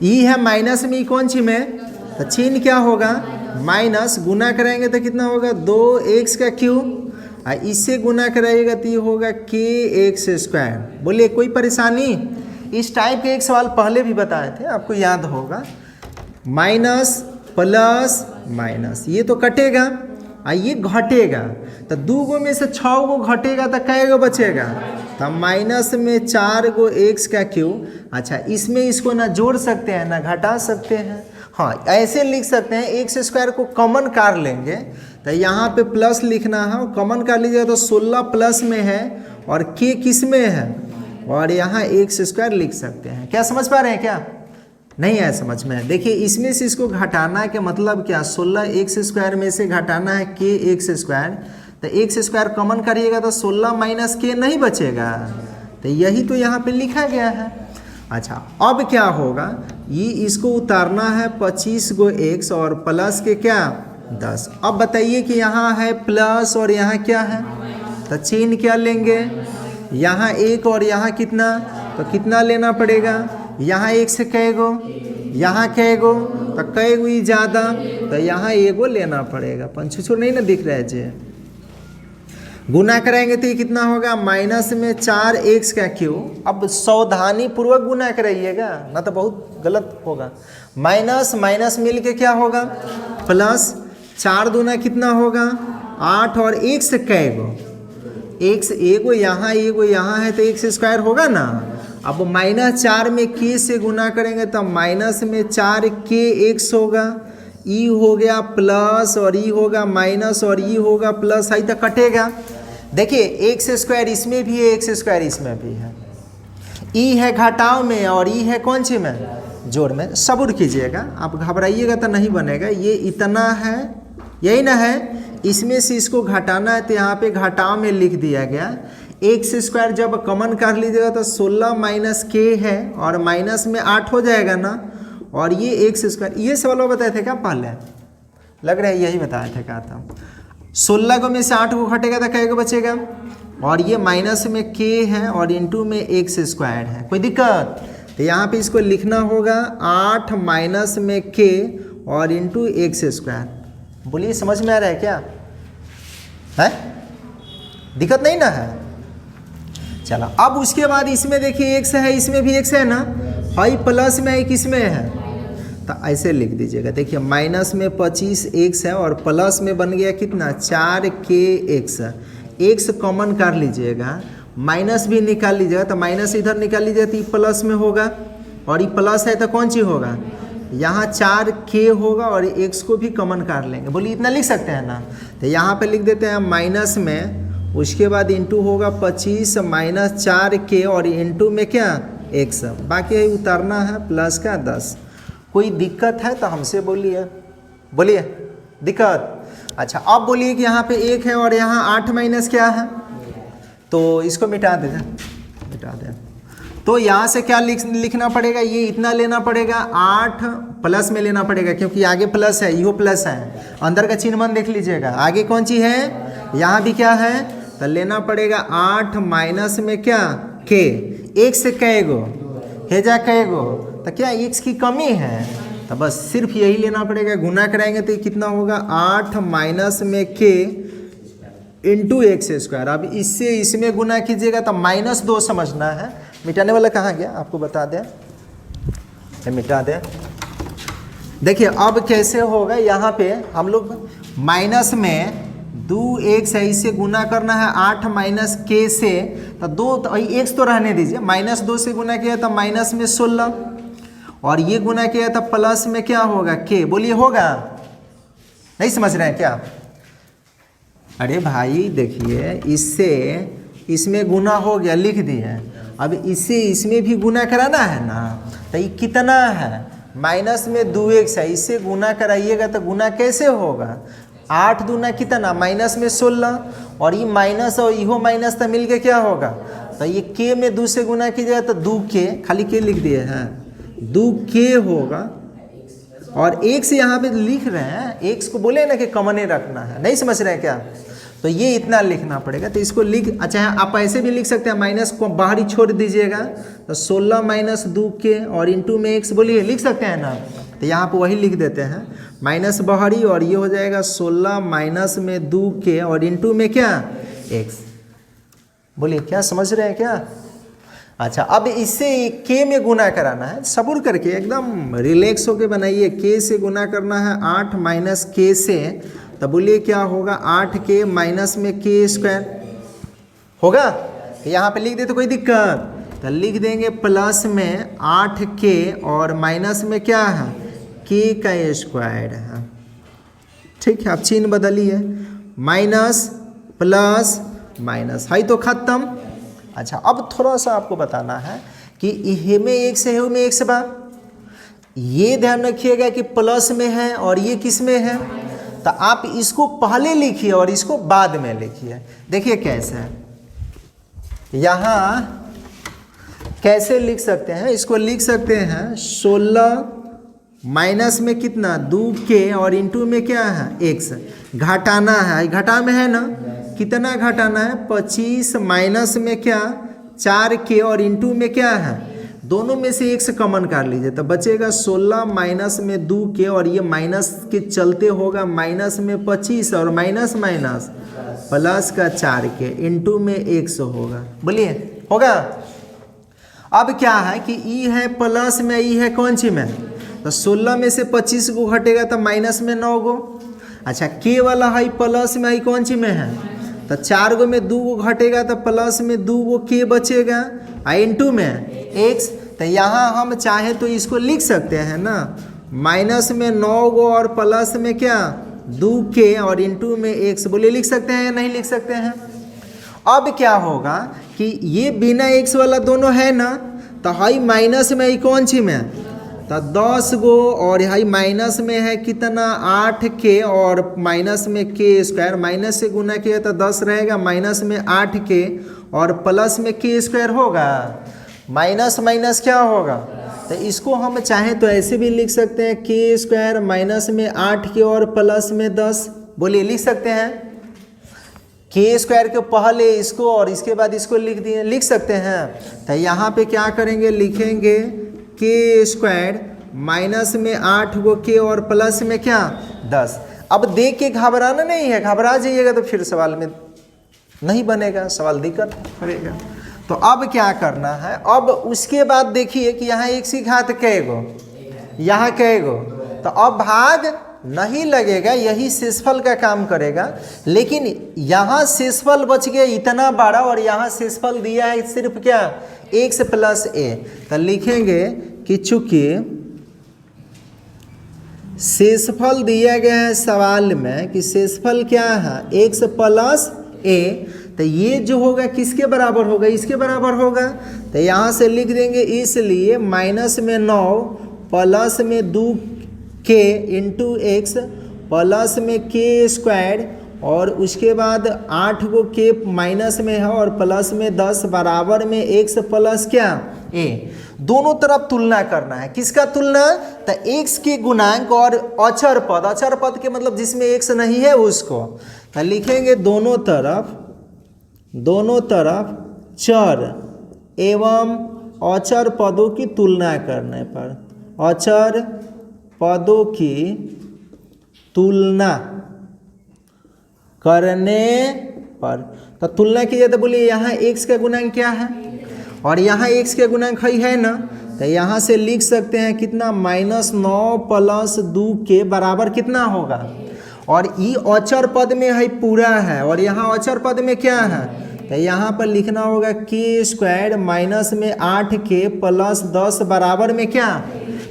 ई है माइनस में, कौन सी में, तो चिन्ह क्या होगा माइनस, गुना कराएंगे तो कितना होगा 2x का क्यूब, इससे गुना कराइएगा तो ये होगा kx स्क्वायर। बोलिए कोई परेशानी, इस टाइप के एक सवाल पहले भी बताए थे, आपको याद होगा। माइनस प्लस माइनस, ये तो कटेगा ये घटेगा, तो 2 गो में से 6 गो घटेगा तो कै गो बचेगा, तो माइनस में 4 गो x का क्यूब। अच्छा इसमें इसको ना जोड़ सकते हैं ना घटा सकते हैं, हाँ ऐसे लिख सकते हैं, एक्स स्क्वायर को कॉमन कर लेंगे, तो यहाँ पे प्लस लिखना है, कॉमन कर लीजिएगा तो 16 प्लस में है और k किस में है, और यहाँ एक्स स्क्वायर लिख सकते हैं। क्या समझ पा रहे हैं, क्या नहीं है समझ में? देखिए इसमें से इसको घटाना के मतलब क्या, 16x स्क्वायर में से घटाना है kx स्क्वायर, तो x स्क्वायर कॉमन करिएगा तो 16 माइनस k नहीं बचेगा, तो यही तो यहाँ पे लिखा गया है। अच्छा अब क्या होगा, ये इसको उतारना है 25 गो x और प्लस के क्या 10। अब बताइए कि यहाँ है प्लस और यहाँ क्या है, तो चिन्ह क्या लेंगे, यहाँ 1 और यहाँ कितना, तो कितना लेना पड़ेगा, यहाँ 1 से कै गो, यहाँ कै गो, तो कै गो ही ज़्यादा, तो यहाँ एगो लेना पड़ेगा। पंचुछुर नहीं ना दिख रहा है जे, गुना कराएंगे तो ये कितना होगा माइनस में 4x का क्यूब। अब सावधानी पूर्वक गुना कराइएगा ना तो बहुत गलत होगा। माइनस माइनस मिल के क्या होगा प्लस, 4 दूना कितना होगा 8 और 1 से कै गो, x एगो यहाँ है तो x स्क्वायर होगा ना। अब माइनस 4 में k से गुना करेंगे तो माइनस में 4kx होगा, ई हो गया प्लस और ई होगा माइनस और ई होगा प्लस, आई तो कटेगा। देखिए एक्स स्क्वायर इसमें भी है, एक्स स्क्वायर इसमें भी है, ई है घटाव में और ई है कौन सी में, जोड़ में। सब्र कीजिएगा, आप घबराइएगा तो नहीं बनेगा। ये इतना है, यही ना है, इसमें से इसको घटाना है तो यहाँ पे घटाव में लिख दिया गया। एक्स स्क्वायर जब कॉमन कर लीजिएगा तो 16 माइनस के है और माइनस में 8 हो जाएगा ना, और ये एक्स स्क्वायर, ये सवाल बताए थे क्या पहले, लग रहा है यही बताए थे, कहा था 16 को में से 8 को घटेगा तो कै को बचेगा, और ये माइनस में के है और इंटू में एक्स स्क्वायर है। कोई दिक्कत, तो यहाँ पे इसको लिखना होगा 8 माइनस में के और इंटू एक्स स्क्वायर। बोलिए समझ में आ रहा है क्या है, दिक्कत नहीं ना है। चलो अब उसके बाद इसमें देखिए x है, इसमें भी x है ना, हाई प्लस में एक इसमें है, तो ऐसे लिख दीजिएगा। देखिए माइनस में 25x है और प्लस में बन गया कितना 4kx, x कॉमन कर लीजिएगा, माइनस भी निकाल लीजिएगा, तो माइनस इधर निकाल लीजिएगा तो ये प्लस में होगा, और ये प्लस है तो कौन सी होगा, यहाँ 4k होगा और x को भी कॉमन कर लेंगे। बोलिए इतना लिख सकते हैं ना, तो यहाँ पे लिख देते हैं माइनस में, उसके बाद इंटू होगा 25 माइनस 4k और इंटू में क्या x, बाकी है उतारना है प्लस का 10। कोई दिक्कत है तो हमसे बोलिए, बोलिए दिक्कत। अच्छा अब बोलिए कि यहाँ पे 1 है और यहाँ 8 माइनस क्या है, तो इसको मिटा दें, मिटा दें, तो यहाँ से क्या लिखना पड़ेगा, ये इतना लेना पड़ेगा 8 प्लस में लेना पड़ेगा, क्योंकि आगे प्लस है, यो प्लस है, अंदर का चिन्ह मन देख लीजिएगा, आगे कौन सी है, यहाँ भी क्या है, तो लेना पड़ेगा 8 माइनस में क्या k, एक से कै गो हेजा कै गो, तो क्या x की कमी है, तो बस सिर्फ यही लेना पड़ेगा। गुना कराएंगे तो कितना होगा 8 माइनस में k इंटू एक्स स्क्वायर। अब इससे इसमें गुना कीजिएगा तो -2 समझना है। मिटाने वाला कहाँ गया, आपको बता दें, मिटा दें। देखिए अब कैसे होगा, यहाँ पे हम लोग माइनस में 2x है, इससे गुना करना है 8 माइनस k से, तो 2 तो x तो रहने दीजिए, -2 से गुना किया तो माइनस में 16, और ये गुना किया था प्लस में क्या होगा k, बोलिए होगा? नहीं समझ रहे हैं क्या? अरे भाई देखिए, इससे इसमें गुना हो गया, लिख दिए। अब इससे इसमें भी गुना कराना है ना, तो ये कितना है? माइनस में 2x है, इससे गुना कराइएगा तो गुना कैसे होगा? 8 दूना कितना? माइनस में 16, और ये माइनस और इहो माइनस तो मिलके क्या होगा? तो ये k में 2 से गुना कीजिएगा तो 2k, खाली k लिख दिए हैं, 2k होगा। और x यहाँ पे लिख रहे हैं, x को बोले ना कि कॉमन रखना है, नहीं समझ रहे हैं क्या? तो ये इतना लिखना पड़ेगा। तो इसको लिख, अच्छा आप ऐसे भी लिख सकते हैं, माइनस को बाहर ही छोड़ दीजिएगा, तो 16 माइनस 2k और इंटू में x, बोलिए लिख सकते हैं ना? तो यहाँ पे वही लिख देते हैं, माइनस बाहरी, और ये हो जाएगा 16 माइनस में 2k और इंटू में क्या? x। बोलिए क्या समझ रहे हैं क्या? अच्छा, अब इससे k में गुना कराना है, सब्र करके एकदम रिलैक्स होके बनाइए। k से गुना करना है 8 माइनस k से, तो बोलिए क्या होगा? 8k माइनस में k स्क्वायर होगा। यहाँ पे लिख दे तो कोई दिक्कत? तो लिख देंगे प्लस में 8k और माइनस में क्या है? k का स्क्वायर है। ठीक है, आप चिन्ह बदलिए, माइनस प्लस माइनस, है तो खत्म। अच्छा, अब थोड़ा सा आपको बताना है कि ये में एक से है, में एक से बा, ये ध्यान रखिएगा कि प्लस में है और ये किस में है, तो आप इसको पहले लिखिए और इसको बाद में लिखिए। देखिए कैसे है, यहाँ कैसे लिख सकते हैं, इसको लिख सकते हैं 16 माइनस में कितना? 2k और इंटू में क्या है? x। घटाना है, घटा में है ना, कितना घटाना है? 25 माइनस में क्या? 4k और इंटू में क्या है? दोनों में से x कॉमन कर लीजिए, तो बचेगा 16 माइनस में 2k, और ये माइनस के चलते होगा माइनस में 25 और माइनस माइनस प्लस का 4k इंटू में x होगा। बोलिए होगा? अब क्या है कि e है प्लस में, e है कौन सी में? तो 16 में से 25 को घटेगा तो माइनस में 9 गो। अच्छा, k वाला है प्लस में, है कौन सी में है? तो 4 गो में 2 गो घटेगा तो प्लस में 2 गो k बचेगा, इंटू में x। तो यहाँ हम चाहे तो इसको लिख सकते हैं ना, माइनस में 9 गो और प्लस में क्या? 2k और इंटू में x। बोलिए लिख सकते हैं या नहीं लिख सकते हैं? अब क्या होगा कि ये बिना x वाला दोनों है ना, तो हाई माइनस में ही कौन सी में? तो 10 गो, और हाई माइनस में है कितना? 8k और माइनस में k स्क्वायर, माइनस से गुना किया तो 10 रहेगा, माइनस में 8k और प्लस में k स्क्वायर होगा, माइनस माइनस क्या होगा? तो इसको हम चाहें तो ऐसे भी लिख सकते हैं, k स्क्वायर माइनस में 8k और प्लस में 10। बोलिए लिख सकते हैं, k स्क्वायर के पहले इसको और इसके बाद इसको लिख दिए, लिख सकते हैं। तो यहाँ पे क्या करेंगे? लिखेंगे k स्क्वायर माइनस में 8 गो k और प्लस में क्या? 10। अब देख के घबराना नहीं है, घबरा जाइएगा तो फिर सवाल में नहीं बनेगा, सवाल दिक्कत करेगा। तो अब क्या करना है? अब उसके बाद देखिए कि यहाँ x की घात कै गो, यहाँ कै गो, तो अब भाग नहीं लगेगा, यही शेषफल का काम करेगा। लेकिन यहाँ शेषफल बच गया इतना बड़ा, और यहाँ शेषफल दिया है सिर्फ क्या? x plus a। तो लिखेंगे कि चूंकि शेषफल दिया गया है सवाल में कि शेषफल क्या है? x प्लस a, तो ये जो होगा किसके बराबर होगा? इसके बराबर होगा। तो यहाँ से लिख देंगे, इसलिए माइनस में 9 प्लस में 2k इंटू x प्लस में k स्क्वायर, और उसके बाद 8 गो k माइनस में है और प्लस में 10 बराबर में x प्लस क्या? a। दोनों तरफ तुलना करना है, किसका तुलना? तो x के गुणांक और अचर पद, अचर पद के मतलब जिसमें x नहीं है उसको। तो लिखेंगे दोनों तरफ चर एवं अचर पदों की तुलना करने पर, अचर पदों की तुलना करने पर, तो तुलना कीजिए तो बोलिए यहाँ x का गुणांक क्या है और यहाँ x का गुणांक है ना, तो यहाँ से लिख सकते हैं कितना? -9 प्लस 2k बराबर कितना होगा? और ये अचर पद में है पूरा है, और यहाँ अचर पद में क्या है? तो यहाँ पर लिखना होगा k स्क्वायर माइनस में 8k प्लस 10 बराबर में क्या?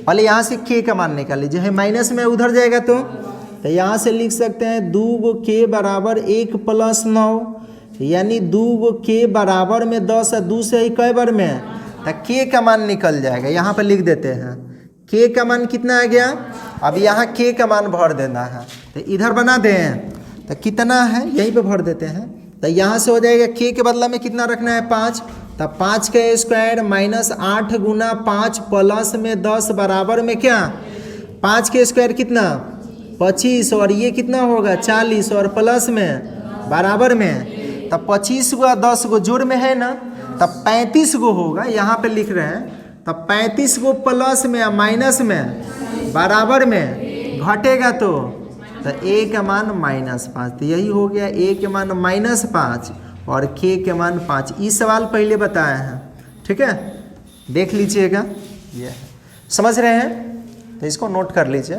पहले यहाँ से k का मान निकाल लीजिए, है माइनस में उधर जाएगा तो यहाँ से लिख सकते हैं 2 k बराबर 1 + 9, यानी 2 k बराबर में 10 है, 2 से ही कई बार में है तो k का मान निकल जाएगा। यहाँ पर लिख देते हैं k का मान कितना आ गया, अब यहाँ k का मान भर देना है तो इधर बना दें तो कितना है यहीं पे भर देते हैं, तो यहाँ से हो जाएगा k के बदला में कितना रखना है 5, तो 5 का स्क्वायर माइनस 8 गुना 5 प्लस में 10 बराबर में क्या 5 के स्क्वायर कितना 25 और ये कितना होगा 40 और प्लस में बराबर में, तब 25 गो 10 गो जोड़ में है ना तब 35 गो होगा, यहाँ पे लिख रहे हैं तब 35 गो प्लस में या माइनस में बराबर में घटेगा तो a का मान -5, तो यही हो गया a के मान -5 और k के मान 5। इस सवाल पहले बताए हैं, ठीक है, देख लीजिएगा, ये समझ रहे हैं तो इसको नोट कर लीजिए।